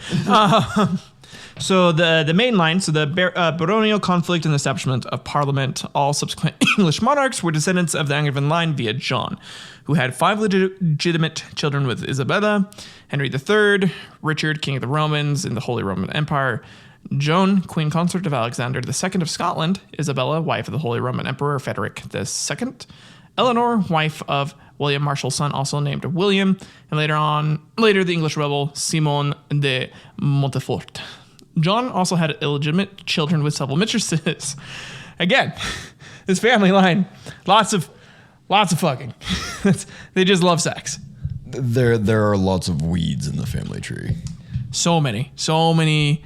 So the main line, so the baronial conflict and the establishment of Parliament, all subsequent English monarchs were descendants of the Angevin line via John, who had 5 legitimate children with Isabella, Henry III, Richard, King of the Romans in the Holy Roman Empire, Joan, Queen Consort of Alexander II of Scotland, Isabella, wife of the Holy Roman Emperor Frederick II, Eleanor, wife of William Marshall's son, also named William, and later the English rebel Simon de Montfort. John also had illegitimate children with several mistresses. Again, this family line, lots of fucking. They just love sex. There are lots of weeds in the family tree. So many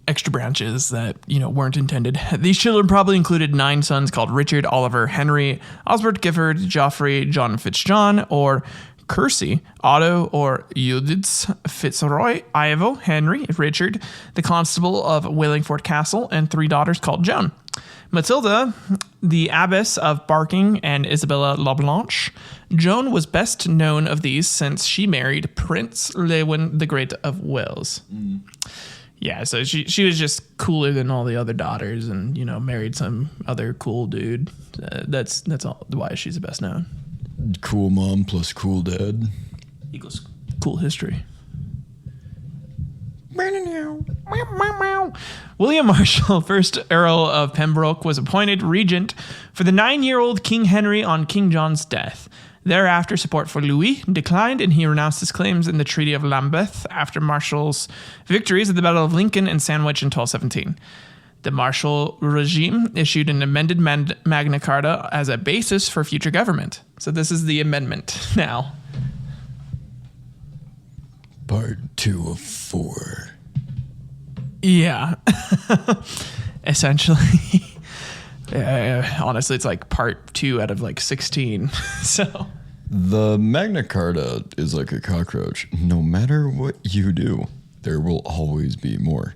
extra branches that, weren't intended. These children probably included 9 sons called Richard, Oliver, Henry, Osbert, Gifford, Geoffrey, John Fitzjohn, or Kersey, Otto or Judith Fitzroy, Ivo, Henry, Richard, the constable of Wallingford Castle, and 3 daughters called Joan. Matilda, the abbess of Barking, and Isabella La Blanche. Joan was best known of these since she married Prince Lewin the Great of Wales. Yeah, so she was just cooler than all the other daughters, and married some other cool dude. That's all why she's the best known. Cool mom plus cool dad Equals cool history. William Marshall, 1st Earl of Pembroke, was appointed regent for the 9-year-old King Henry on King John's death. Thereafter, support for Louis declined, and he renounced his claims in the Treaty of Lambeth after Marshall's victories at the Battle of Lincoln and Sandwich in 1217. The Marshall regime issued an amended Magna Carta as a basis for future government. So this is the amendment now. Part 2 of 4. Yeah. Essentially. Honestly, it's like part 2 out of like 16. So The Magna Carta is like a cockroach. No matter what you do, there will always be more.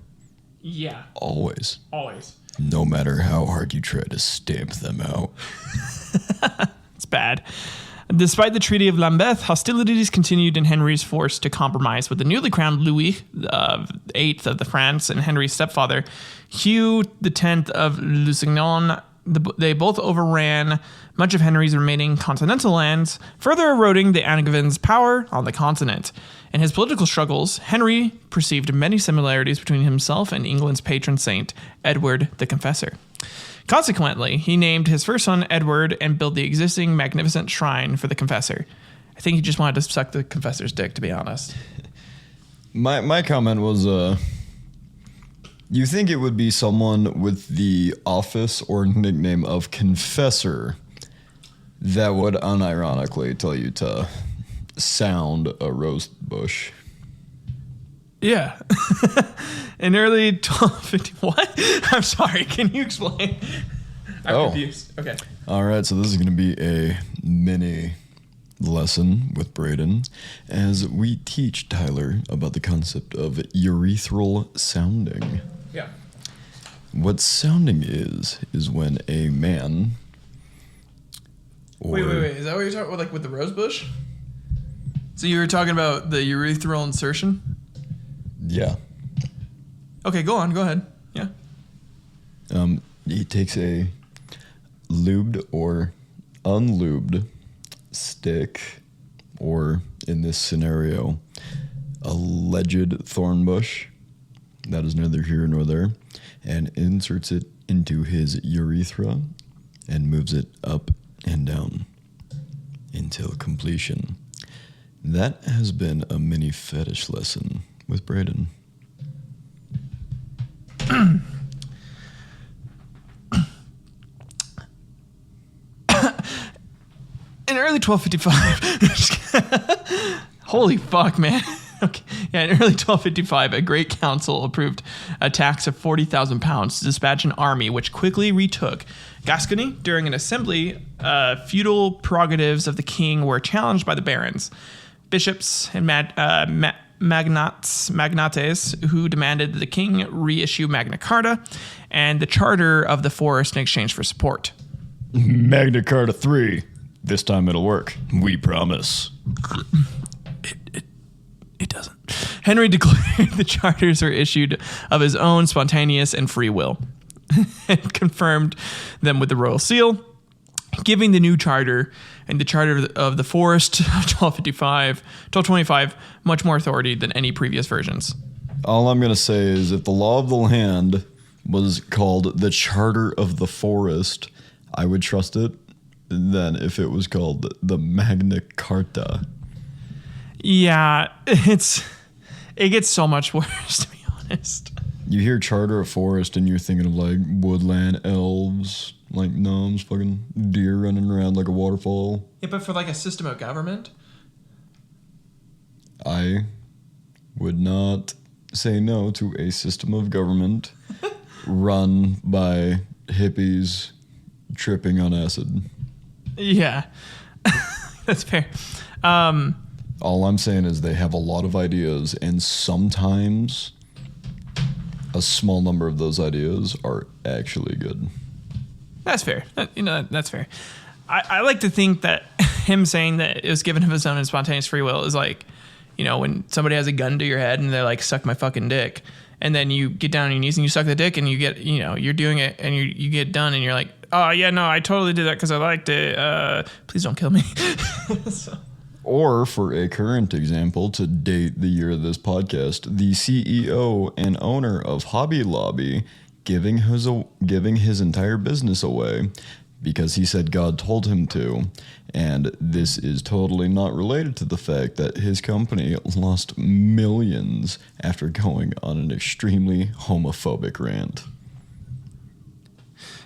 yeah, Always. always. No matter how hard you try to stamp them out. It's bad. Despite the Treaty of Lambeth, hostilities continued and Henry's forced to compromise with the newly crowned Louis VIII of the France and Henry's stepfather, Hugh X of Lusignan. They both overran much of Henry's remaining continental lands, further eroding the Angevins' power on the continent. In his political struggles, Henry perceived many similarities between himself and England's patron saint, Edward the Confessor. Consequently, he named his first son Edward and built the existing magnificent shrine for the Confessor. I think he just wanted to suck the Confessor's dick, to be honest. My comment was, you think it would be someone with the office or nickname of Confessor that would unironically tell you to sound a rose bush. Yeah. In early 1250, what? I'm sorry, can you explain? I'm confused. Okay. All right, so this is going to be a mini lesson with Braden as we teach Tyler about the concept of urethral sounding. Yeah. What sounding is when a man... Wait. Is that what you're talking about, like with the rose bush? So you were talking about the urethral insertion? Yeah. Okay, go ahead. Yeah. He takes a lubed or unlubed stick, or in this scenario, a alleged thorn bush, that is neither here nor there, and inserts it into his urethra and moves it up and down until completion. That has been a mini fetish lesson with Braden. In early 1255, holy fuck, man. Okay. Yeah, in early 1255, a great council approved a tax of 40,000 pounds to dispatch an army, which quickly retook Gascony. During an assembly, feudal prerogatives of the king were challenged by the barons, bishops, and magnates, who demanded that the king reissue Magna Carta and the Charter of the Forest in exchange for support. Magna Carta 3. This time it'll work. We promise. It doesn't. Henry declared the charters were issued of his own spontaneous and free will and confirmed them with the royal seal, giving the new charter and the Charter of the Forest of 1225 much more authority than any previous versions. All I'm going to say is if the law of the land was called the Charter of the Forest, I would trust it than if it was called the Magna Carta. Yeah, it gets so much worse, to be honest. You hear Charter of Forest and you're thinking of like woodland elves, like gnomes, fucking deer running around like a waterfall. Yeah, but for like a system of government? I would not say no to a system of government run by hippies tripping on acid. Yeah. That's fair. All I'm saying is they have a lot of ideas, and sometimes a small number of those ideas are actually good. That's fair. That's fair. I like to think that him saying that it was given of his own and spontaneous free will is like, when somebody has a gun to your head and they're like, suck my fucking dick. And then you get down on your knees and you suck the dick and you get, you're doing it and you get done and you're like, oh, yeah, no, I totally did that because I liked it. Please don't kill me. So. Or, for a current example, to date the year of this podcast, the CEO and owner of Hobby Lobby giving his entire business away because he said God told him to. And this is totally not related to the fact that his company lost millions after going on an extremely homophobic rant.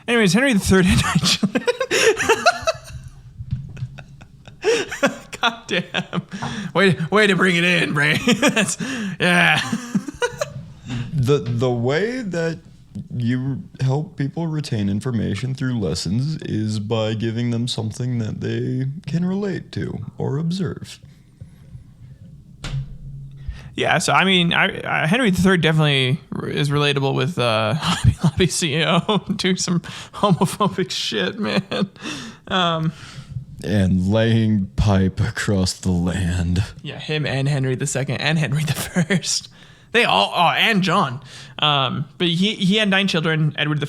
Anyways, Henry III had 9 children. God damn. Way to bring it in, Bray. Yeah. The way that you help people retain information through lessons is by giving them something that they can relate to or observe. Yeah, so I mean, Henry III definitely is relatable with Hobby Lobby CEO doing some homophobic shit, man. And laying pipe across the land. Yeah, him and Henry II and Henry I. They all, and John. But he had 9 children: Edward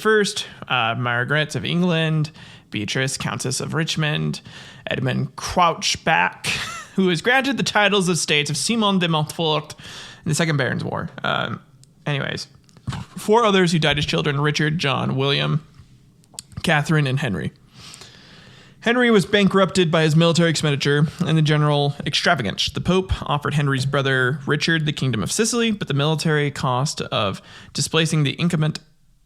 I, Margaret of England, Beatrice, Countess of Richmond, Edmund Crouchback, who was granted the titles of states of Simon de Montfort in the Second Barons' War. Anyways, 4 others who died as children: Richard, John, William, Catherine, and Henry. Henry was bankrupted by his military expenditure and the general extravagance. The Pope offered Henry's brother Richard the kingdom of Sicily, but the military cost of displacing the incumbent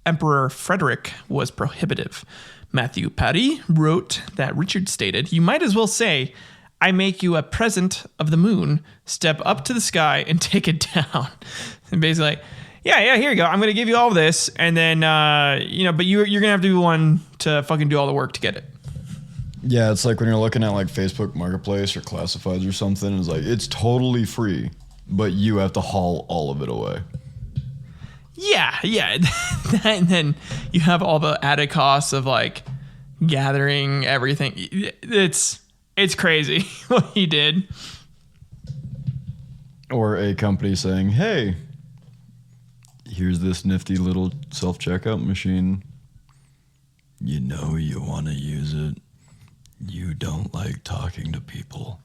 Emperor Frederick was prohibitive. Matthew Paris wrote that Richard stated, "You might as well say, I make you a present of the moon, step up to the sky and take it down." And basically like, yeah, here you go. I'm going to give you all this. And then, but you're going to have to be the one to fucking do all the work to get it. Yeah, it's like when you're looking at like Facebook Marketplace or Classifieds or something, it's like, it's totally free, but you have to haul all of it away. Yeah. And then you have all the added costs of like gathering everything. It's crazy what he did. Or a company saying, hey, here's this nifty little self-checkout machine. You know you want to use it. You don't like talking to people.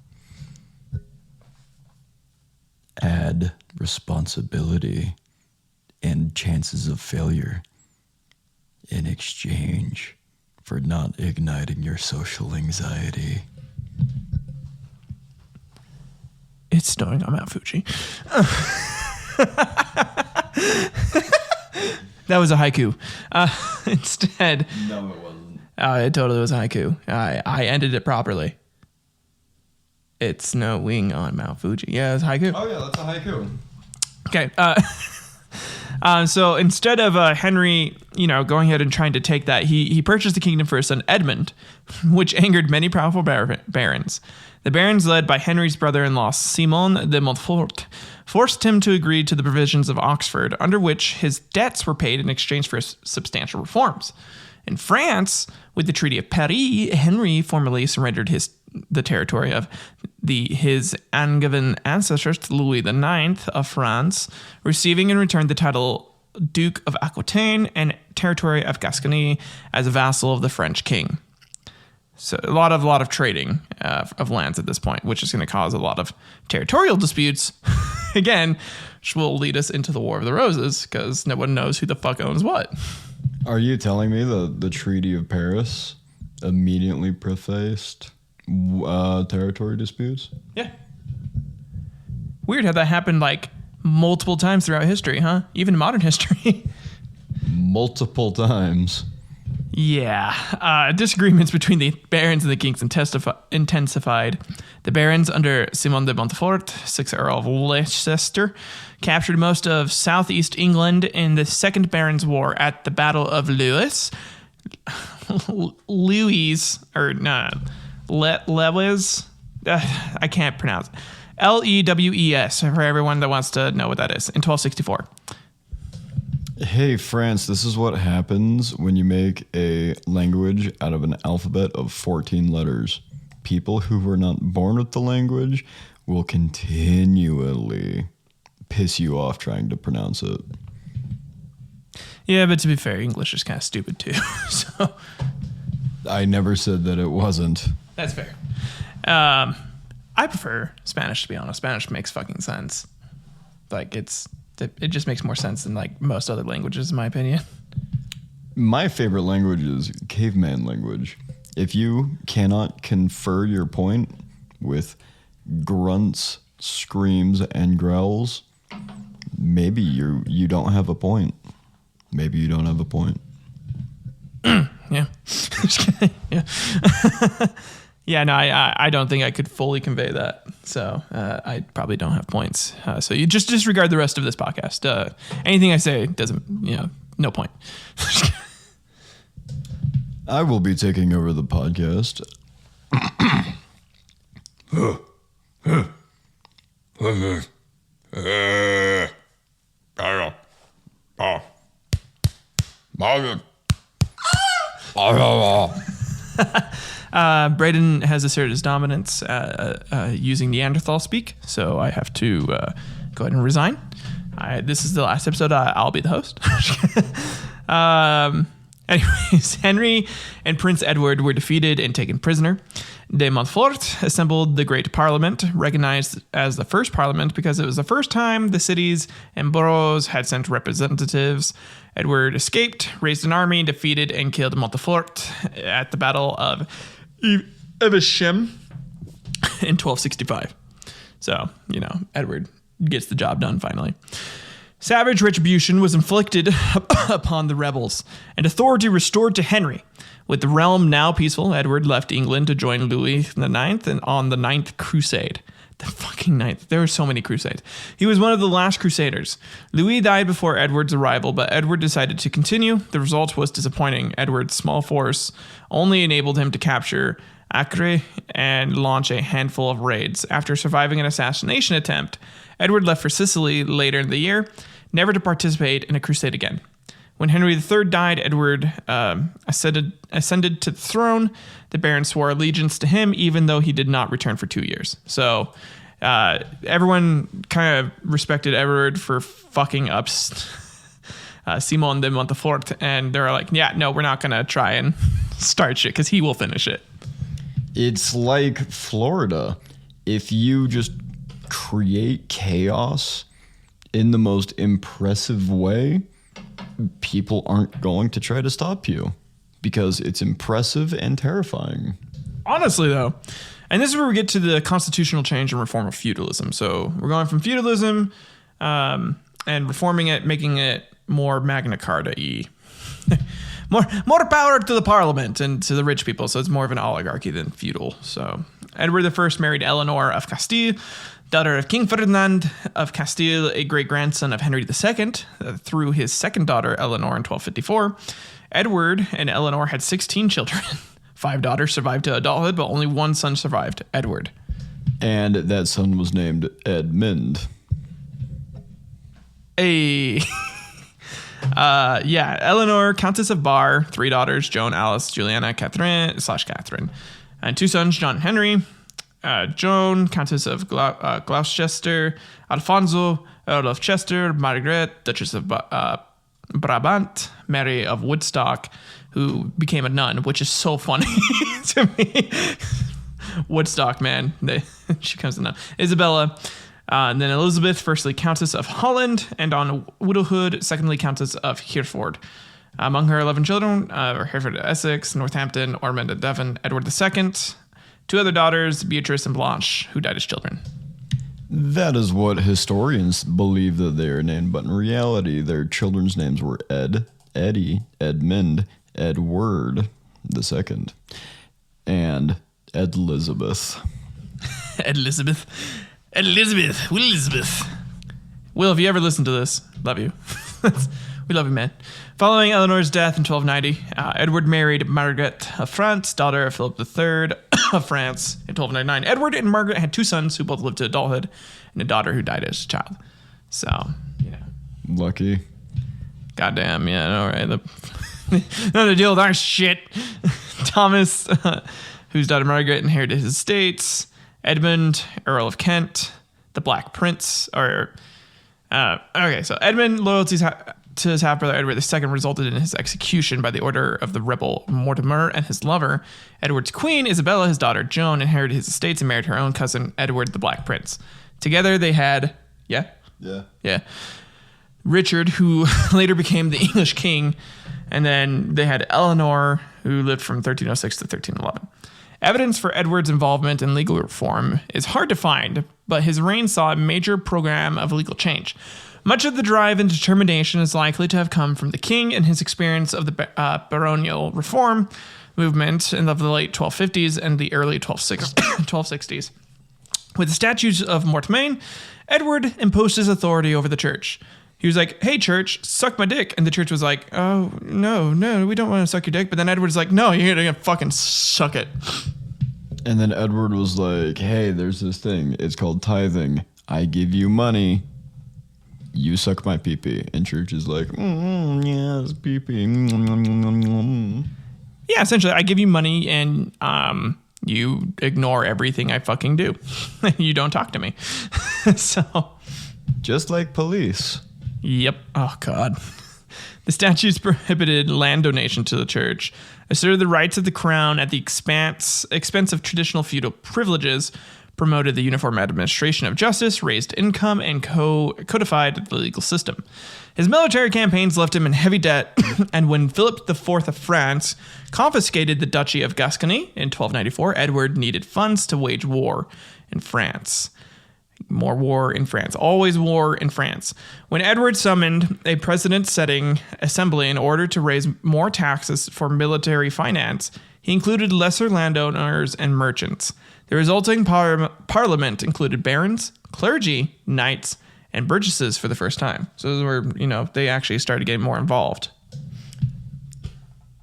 Add responsibility and chances of failure in exchange for not igniting your social anxiety. It's snowing on Mount Fuji. That was a haiku. Instead... No, it wasn't. It totally was a haiku. I ended it properly. It's snowing on Mount Fuji. Yeah, it's haiku. Oh, yeah, that's a haiku. Okay. So instead of Henry, going ahead and trying to take that, he purchased the kingdom for his son Edmund, which angered many powerful barons. The barons, led by Henry's brother-in-law Simon de Montfort, forced him to agree to the provisions of Oxford, under which his debts were paid in exchange for substantial reforms. In France, with the Treaty of Paris, Henry formally surrendered the territory of his Angevin ancestors to Louis IX of France, receiving in return the title Duke of Aquitaine and territory of Gascony as a vassal of the French king. So a lot of trading of lands at this point, which is going to cause a lot of territorial disputes, again, which will lead us into the War of the Roses, because no one knows who the fuck owns what. Are you telling me the Treaty of Paris immediately prefaced territory disputes? Yeah. Weird how that happened like multiple times throughout history, huh? Even modern history. Multiple times. Yeah. Disagreements between the barons and the kings intensified. The barons under Simon de Montfort, 6th Earl of Leicester, captured most of southeast England in the Second Barons' War at the Battle of Lewes. I can't pronounce it. Lewes, for everyone that wants to know what that is, in 1264. Hey, France, this is what happens when you make a language out of an alphabet of 14 letters. People who were not born with the language will continually piss you off trying to pronounce it. Yeah, but to be fair, English is kind of stupid too. So I never said that it wasn't. that's fair. I prefer Spanish, to be honest. Spanish makes fucking sense. Like it just makes more sense than like most other languages, in my opinion. My favorite language is caveman language. If you cannot confer your point with grunts, screams, and growls, maybe you don't have a point. Maybe you don't have a point. Yeah. Yeah. Yeah, no, I don't think I could fully convey that. So I probably don't have points. So you just disregard the rest of this podcast. Anything I say doesn't, no point. I will be taking over the podcast. Brayden has asserted his dominance using Neanderthal speak, so I have to go ahead and resign. This is the last episode. I'll be the host. Anyways, Henry and Prince Edward were defeated and taken prisoner. De Montfort assembled the Great Parliament, recognized as the first parliament because it was the first time the cities and boroughs had sent representatives. Edward escaped, raised an army, defeated and killed Montfort at the Battle of Evesham in 1265. So, Edward gets the job done finally. Savage retribution was inflicted upon the rebels, and authority restored to Henry. With the realm now peaceful, Edward left England to join Louis IX and on the Ninth Crusade. The fucking ninth. There were so many crusades. He was one of the last crusaders. Louis died before Edward's arrival, but Edward decided to continue. The result was disappointing. Edward's small force only enabled him to capture Acre and launch a handful of raids. After surviving an assassination attempt, Edward left for Sicily later in the year, never to participate in a crusade again. When Henry III died, Edward ascended to the throne. The barons swore allegiance to him, even though he did not return for 2 years. So everyone kind of respected Edward for fucking up Simon de Montfort, and they're like, yeah, no, we're not going to try and start shit because he will finish it. It's like Florida. If you just create chaos in the most impressive way, people aren't going to try to stop you because it's impressive and terrifying. Honestly, though, and this is where we get to the constitutional change and reform of feudalism. So we're going from feudalism and reforming it, making it more Magna Carta-y. more power to the parliament and to the rich people. So it's more of an oligarchy than feudal. So Edward I married Eleanor of Castile, daughter of King Ferdinand of Castile, a great-grandson of Henry II, through his second daughter, Eleanor, in 1254. Edward and Eleanor had 16 children. 5 daughters survived to adulthood, but only 1 son survived, Edward. And that son was named Edmund. Eleanor, Countess of Bar, 3 daughters, Joan, Alice, Juliana, Catherine, and 2 sons, John and Henry. Joan, Countess of Gloucester, Alfonso, Earl of Chester, Margaret, Duchess of Brabant, Mary of Woodstock, who became a nun, which is so funny to me. Woodstock, man. She becomes a nun. Isabella, and then Elizabeth, firstly Countess of Holland, and on widowhood, secondly Countess of Hereford. Among her 11 children were Hereford, Essex, Northampton, Ormond, and Devon, Edward II. 2 other daughters, Beatrice and Blanche, who died as children. That is what historians believe that they are named, but in reality, their children's names were Ed, Eddie, Edmund, Edward II, and Elizabeth. Elizabeth. Will, if you ever listen to this, love you. We love you, man. Following Eleanor's death in 1290, Edward married Margaret of France, daughter of Philip III of France in 1299. Edward and Margaret had 2 sons who both lived to adulthood and a daughter who died as a child. So, Lucky. Goddamn, yeah, I know, right? Nothing to deal with our shit. Thomas, whose daughter Margaret inherited his estates. Edmund, Earl of Kent, the Black Prince, so Edmund, loyalty to his half-brother Edward II resulted in his execution by the order of the rebel Mortimer and his lover. Edward's queen, Isabella, his daughter Joan, inherited his estates and married her own cousin, Edward, the Black Prince. Together they had, Yeah. Richard, who later became the English king, and then they had Eleanor, who lived from 1306 to 1311. Evidence for Edward's involvement in legal reform is hard to find, but his reign saw a major program of legal change. Much of the drive and determination is likely to have come from the king and his experience of the baronial reform movement in the late 1250s and the early 1260s. With the statutes of Mortmain, Edward imposed his authority over the church. He was like, hey, church, suck my dick. And the church was like, oh, no, we don't want to suck your dick. But then Edward's like, no, you're going to fucking suck it. And then Edward was like, hey, there's this thing. It's called tithing. I give you money. You suck my pee-pee. And church is like, yeah, it's pee-pee. Yeah, essentially, I give you money and you ignore everything I fucking do. You don't talk to me. So... Just like police. Yep. Oh, God. The statutes prohibited land donation to the church, asserted the rights of the crown at the expense of traditional feudal privileges, promoted the uniform administration of justice, raised income, and codified the legal system. His military campaigns left him in heavy debt, and when Philip IV of France confiscated the Duchy of Gascony in 1294, Edward needed funds to wage war in France. More war in France. Always war in France. When Edward summoned a precedent-setting assembly in order to raise more taxes for military finance, he included lesser landowners and merchants. The resulting parliament included barons, clergy, knights, and burgesses for the first time. So those were, they actually started getting more involved.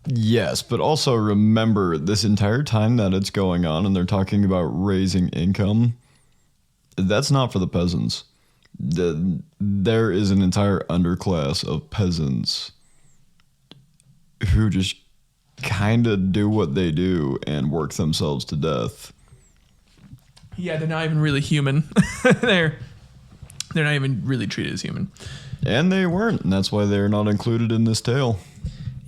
Yes, but also remember this entire time that it's going on and they're talking about raising income, that's not for the peasants. There is an entire underclass of peasants who just kind of do what they do and work themselves to death. Yeah, they're not even really human. They're not even really treated as human. And they weren't, and that's why they're not included in this tale.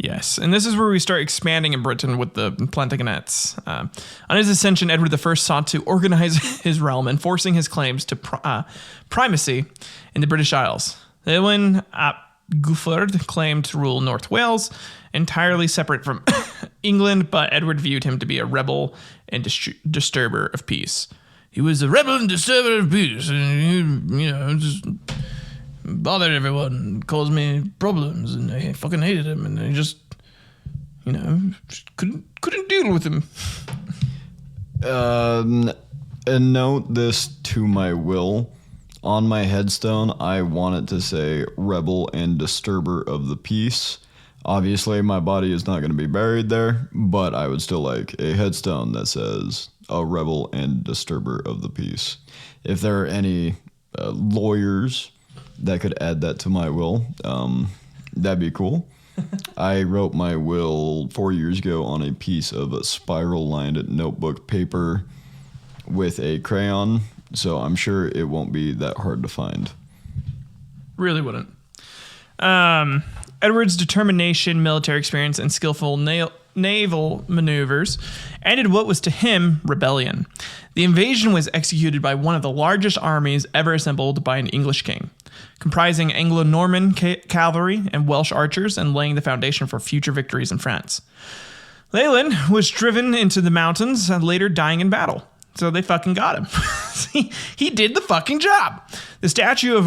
Yes, and this is where we start expanding in Britain with the Plantagenets. On his ascension, Edward I sought to organize his realm, enforcing his claims to primacy in the British Isles. Lewin ap Gufford claimed to rule North Wales, entirely separate from England, but Edward viewed him to be a rebel and disturber of peace. He was a rebel and disturber of peace, and he, just bothered everyone, caused me problems, and I fucking hated him, and I just couldn't deal with him. And note this to my will. On my headstone, I want it to say rebel and disturber of the peace. Obviously, my body is not going to be buried there, but I would still like a headstone that says a rebel and disturber of the peace. If there are any lawyers that could add that to my will, that'd be cool. I wrote my will 4 years ago on a piece of a spiral-lined notebook paper with a crayon, so I'm sure it won't be that hard to find. Really wouldn't. Edward's determination, military experience, and skillful naval maneuvers ended what was to him rebellion. The invasion was executed by one of the largest armies ever assembled by an English king, comprising Anglo-Norman cavalry and Welsh archers and laying the foundation for future victories in France. Leyland was driven into the mountains and later dying in battle. So they fucking got him. He did the fucking job. The statue of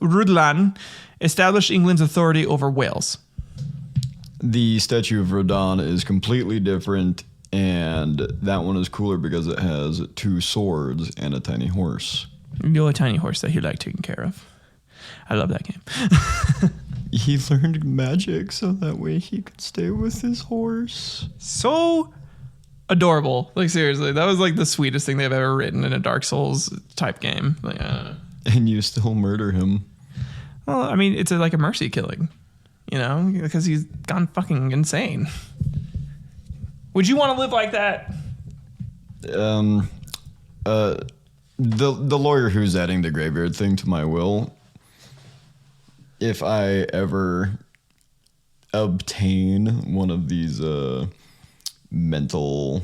Rhuddlan established England's authority over Wales. The statue of Rodan is completely different, and that one is cooler because it has 2 swords and a tiny horse. A tiny horse that he liked taking care of. I love that game. He learned magic so that way he could stay with his horse. So adorable. Like, seriously, that was like the sweetest thing they've ever written in a Dark Souls type game. Like, And you still murder him. well, I mean, it's like a mercy killing, you know, because he's gone fucking insane. Would you want to live like that? The lawyer who's adding the graveyard thing to my will, if I ever obtain one of these mental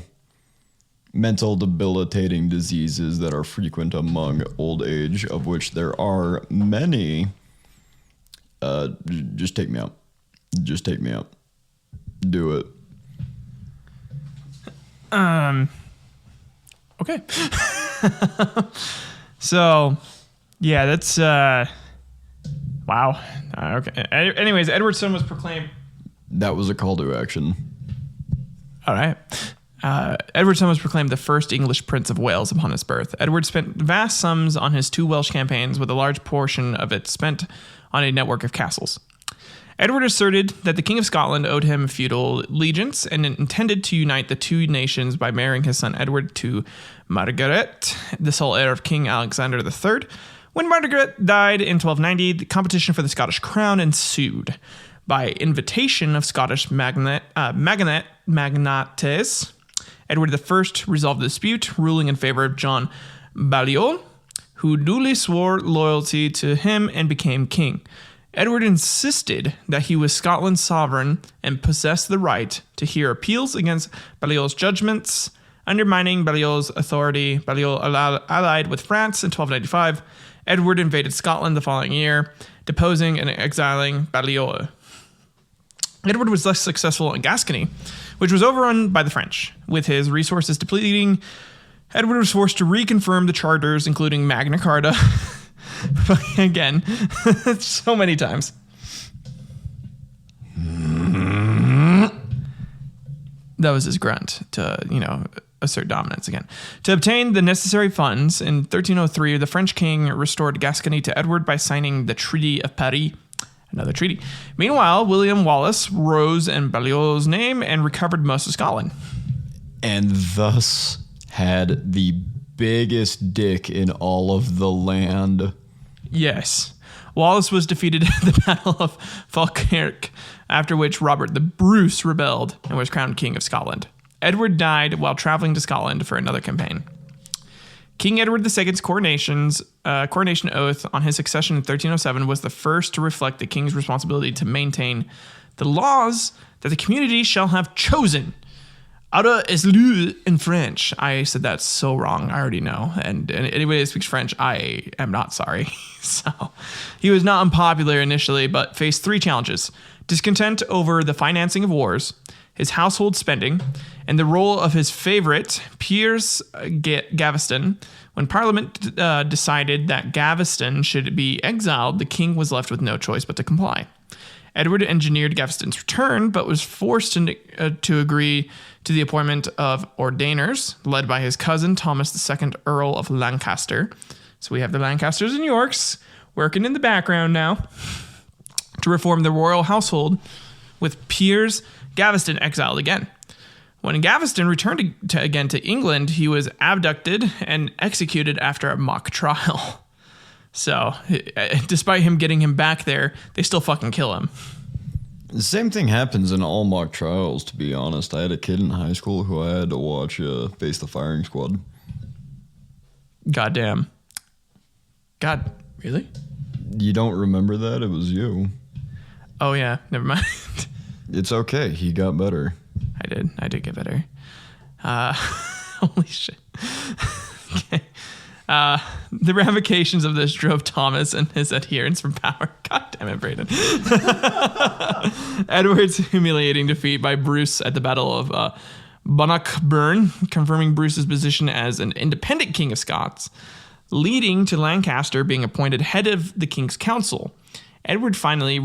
debilitating diseases that are frequent among old age, of which there are many, just take me out. Just take me out. Do it. Okay. So, yeah, that's, wow. Okay. Anyways, Edward's son was proclaimed. That was a call to action. All right. Edward's son was proclaimed the first English Prince of Wales upon his birth. Edward spent vast sums on his 2 Welsh campaigns, with a large portion of it spent on a network of castles. Edward asserted that the King of Scotland owed him feudal allegiance and intended to unite the 2 nations by marrying his son Edward to Margaret, the sole heir of King Alexander III. When Margaret died in 1290, the competition for the Scottish crown ensued. By invitation of Scottish magnates, Edward I resolved the dispute, ruling in favor of John Balliol, who duly swore loyalty to him and became king. Edward insisted that he was Scotland's sovereign and possessed the right to hear appeals against Balliol's judgments, undermining Balliol's authority. Balliol allied with France in 1295. Edward invaded Scotland the following year, deposing and exiling Balliol. Edward was less successful in Gascony, which was overrun by the French. With his resources depleting, Edward was forced to reconfirm the charters, including Magna Carta. Again, so many times. That was his grunt to, assert dominance again. To obtain the necessary funds, in 1303, the French king restored Gascony to Edward by signing the Treaty of Paris, another treaty. Meanwhile, William Wallace rose in Balliol's name and recovered most of Scotland. And thus had the biggest dick in all of the land. Yes. Wallace was defeated at the Battle of Falkirk, after which Robert the Bruce rebelled and was crowned King of Scotland. Edward died while traveling to Scotland for another campaign. King Edward II's coronation oath on his succession in 1307 was the first to reflect the king's responsibility to maintain the laws that the community shall have chosen. Ara es lu in French. I said that so wrong. I already know. And anybody that speaks French, I am not sorry. So he was not unpopular initially, but faced 3 challenges: discontent over the financing of wars, his household spending, and the role of his favorite, Piers Gaveston. When Parliament decided that Gaveston should be exiled, the king was left with no choice but to comply. Edward engineered Gaveston's return, but was forced to agree to the appointment of ordainers, led by his cousin Thomas II, Earl of Lancaster. So we have the Lancasters and Yorks working in the background now to reform the royal household, with Piers Gaveston exiled again. When Gaveston returned again to England, he was abducted and executed after a mock trial. So, despite him getting him back there, they still fucking kill him. The same thing happens in all mock trials, to be honest. I had a kid in high school who I had to watch face the firing squad. Goddamn. God, really? You don't remember that? It was you. Oh, yeah. Never mind. It's okay. He got better. I did get better. Holy shit. Okay. The ramifications of this drove Thomas and his adherents from power. God damn it, Brayden. Edward's humiliating defeat by Bruce at the Battle of Bannockburn, confirming Bruce's position as an independent king of Scots, leading to Lancaster being appointed head of the King's Council. Edward finally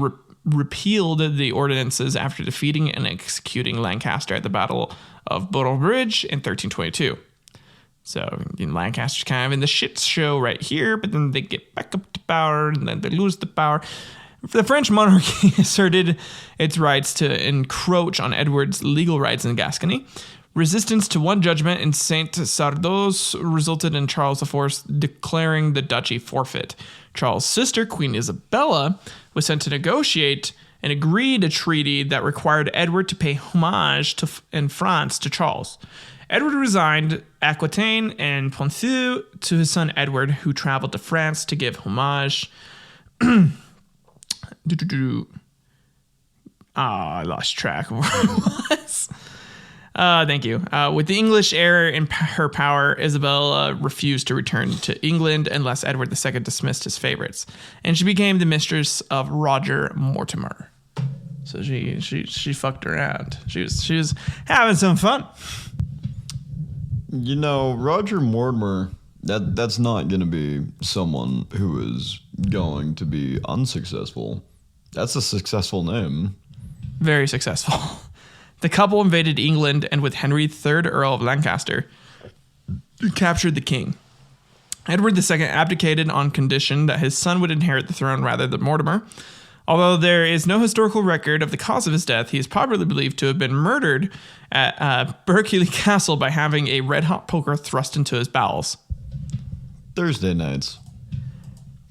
repealed the ordinances after defeating and executing Lancaster at the Battle of Boroughbridge in 1322. So Lancaster's kind of in the shit show right here, but then they get back up to power, and then they lose the power. The French monarchy asserted its rights to encroach on Edward's legal rights in Gascony. Resistance to one judgment in Saint Sardos resulted in Charles IV declaring the duchy forfeit. Charles' sister, Queen Isabella, was sent to negotiate and agreed a treaty that required Edward to pay homage in France to Charles. Edward resigned Aquitaine and Ponthieu to his son Edward, who traveled to France to give homage. I lost track of where it was. Thank you. With the English heir in her power, Isabella refused to return to England unless Edward II dismissed his favorites, and she became the mistress of Roger Mortimer. So she fucked around. She was having some fun. You know, Roger Mortimer, that's not going to be someone who is going to be unsuccessful. That's a successful name. Very successful. The couple invaded England and with Henry III, Earl of Lancaster, captured the king. Edward II abdicated on condition that his son would inherit the throne rather than Mortimer. Although there is no historical record of the cause of his death, he is probably believed to have been murdered at Berkeley Castle by having a red-hot poker thrust into his bowels. Thursday nights.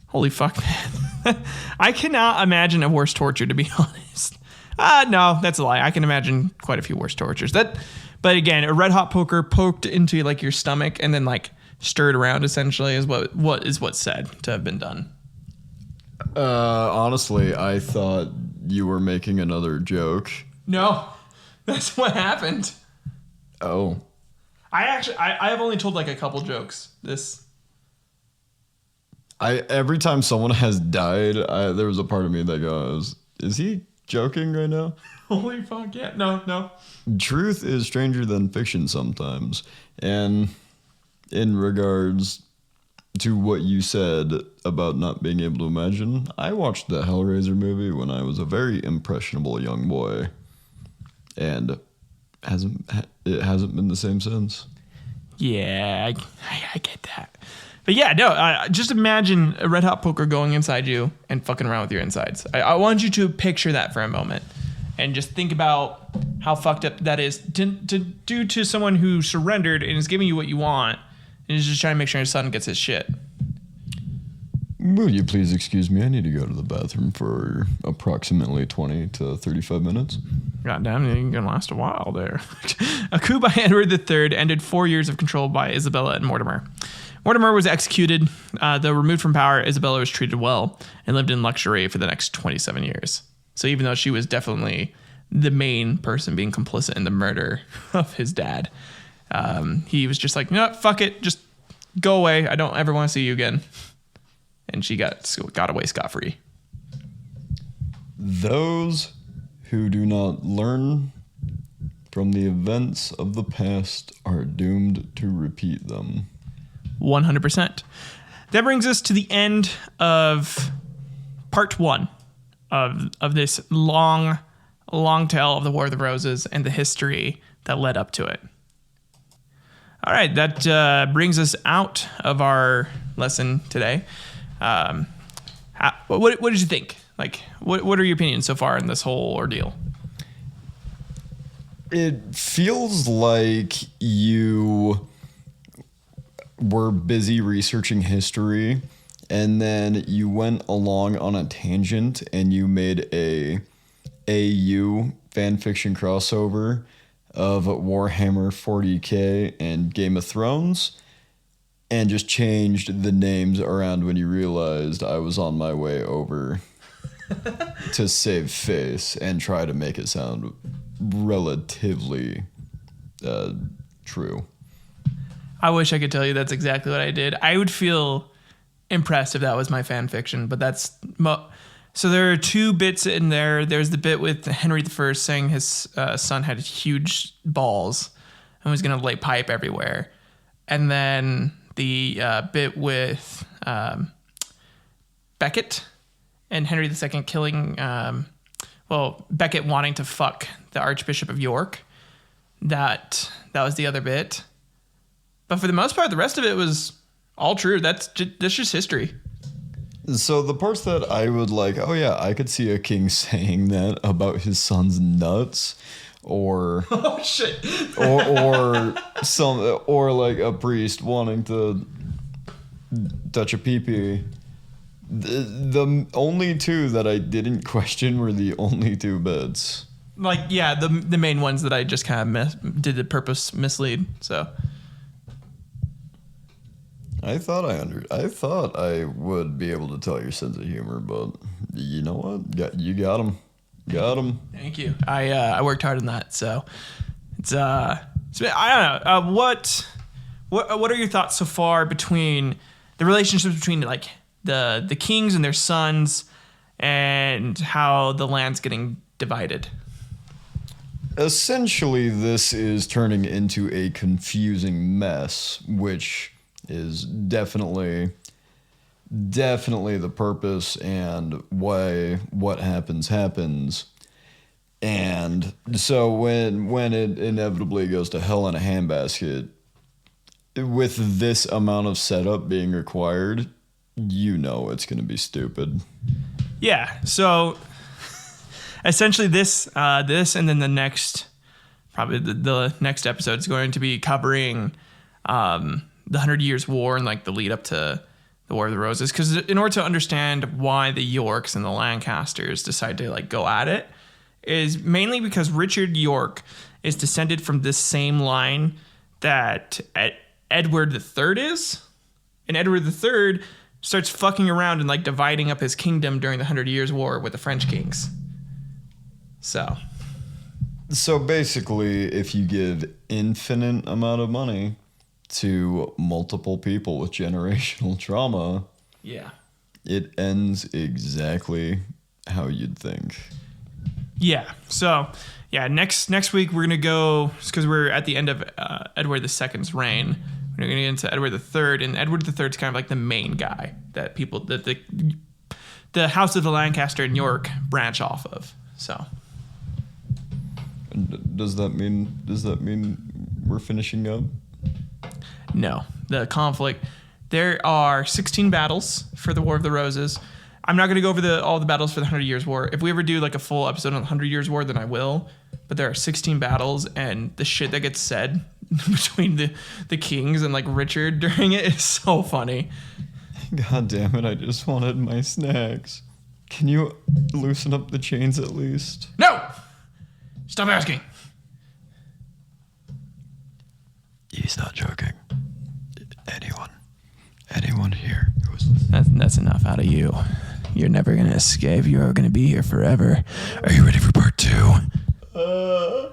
Holy fuck, man. I cannot imagine a worse torture, to be honest. No, that's a lie. I can imagine quite a few worse tortures. But again, a red hot poker poked into like your stomach and then like stirred around essentially is what's said to have been done. Honestly, I thought you were making another joke. No, that's what happened. Oh. I have only told like a couple jokes. Every time someone has died, there was a part of me that goes, is he joking right now? Holy fuck, yeah. No. Truth is stranger than fiction sometimes. And in regards to what you said about not being able to imagine, I watched the Hellraiser movie when I was a very impressionable young boy. And it hasn't been the same since. Yeah, I get that. But yeah, no, just imagine a red hot poker going inside you and fucking around with your insides. I want you to picture that for a moment and just think about how fucked up that is to do to someone who surrendered and is giving you what you want and is just trying to make sure his son gets his shit. Will you please excuse me? I need to go to the bathroom for approximately 20 to 35 minutes. God damn, you're going to last a while there. A coup by Edward III ended 4 years of control by Isabella and Mortimer. Mortimer was executed. Though removed from power, Isabella was treated well and lived in luxury for the next 27 years. So even though she was definitely the main person being complicit in the murder of his dad, he was just like, no, fuck it. Just go away. I don't ever want to see you again. And she got away scot-free. Those who do not learn from the events of the past are doomed to repeat them. 100%. That brings us to the end of part 1 of this long tale of the War of the Roses and the history that led up to it. All right, that brings us out of our lesson today. What did you think? Like, what are your opinions so far in this whole ordeal? It feels like you were busy researching history and then you went along on a tangent and you made a AU fanfiction crossover of Warhammer 40K and Game of Thrones and just changed the names around when you realized I was on my way over to save face and try to make it sound relatively true. I wish I could tell you that's exactly what I did. I would feel impressed if that was my fan fiction, but that's... So there are 2 bits in there. There's the bit with Henry I saying his son had huge balls and was going to lay pipe everywhere. And then the bit with Becket and Henry II killing... Becket wanting to fuck the Archbishop of York. That was the other bit. But for the most part, the rest of it was all true. That's just history. So the parts that I would like, oh yeah, I could see a king saying that about his son's nuts, or Oh shit. or like a priest wanting to touch a pee-pee. The only two that I didn't question were the only two bits. Like, yeah, the main ones that I just kind of did the purpose mislead. So I thought I would be able to tell your sense of humor, but you know what? You got him. Got him. thank you. I worked hard on that. So I don't know. What are your thoughts so far between the relationships between like the kings and their sons, and how the land's getting divided? Essentially, this is turning into a confusing mess, which is definitely the purpose and why what happens. And so when it inevitably goes to hell in a handbasket, with this amount of setup being required, you know it's going to be stupid. Yeah. So essentially, this and then the next, probably the next episode is going to be covering the 100 Years' War and like the lead up to the War of the Roses. Because in order to understand why the Yorks and the Lancasters decide to like go at it, is mainly because Richard York is descended from this same line that Edward III is, and Edward III starts fucking around and like dividing up his kingdom during the 100 Years' War with the French kings. So basically, if you give infinite amount of money to multiple people with generational trauma, yeah. it ends exactly how you'd think. Yeah. So, yeah, next week we're going to go, because we're at the end of Edward II's reign, we're going to get into Edward III, and Edward III is kind of like the main guy that people, that the House of the Lancaster and York branch off of. So. Does that mean we're finishing up? No. The conflict, there are 16 battles for the War of the Roses. I'm not going to go over all the battles for the 100 Years' War. If we ever do like a full episode on the 100 Years' War, then I will. But there are 16 battles, and the shit that gets said between the kings and like Richard during it is so funny. God damn it, I just wanted my snacks. Can you loosen up the chains at least? No! Stop asking. He's not joking. Anyone here who was listening. That's enough out of you. You're never going to escape. You're going to be here forever. Are you ready for part 2?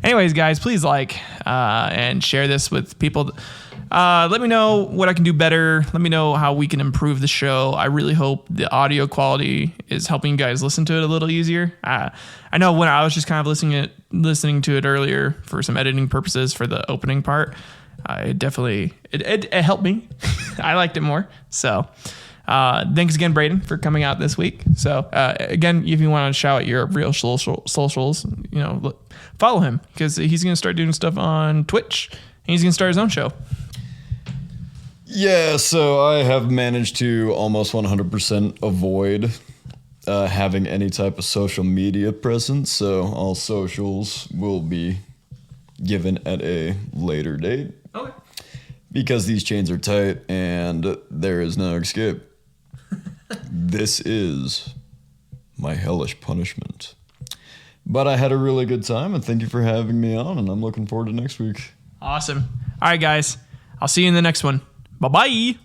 Anyways, guys, please like and share this with people. Let me know what I can do better. Let me know how we can improve the show. I really hope the audio quality is helping you guys listen to it a little easier. I know when I was just kind of listening to it earlier for some editing purposes for the opening part, it definitely it helped me. I liked it more. So thanks again, Braden, for coming out this week. So again, if you want to shout out your real socials, follow him, because he's going to start doing stuff on Twitch, and he's going to start his own show. Yeah, so I have managed to almost 100% avoid having any type of social media presence. So all socials will be given at a later date. Okay. Because these chains are tight and there is no escape. This is my hellish punishment. But I had a really good time, and thank you for having me on, and I'm looking forward to next week. Awesome. All right, guys. I'll see you in the next one. Bye-bye.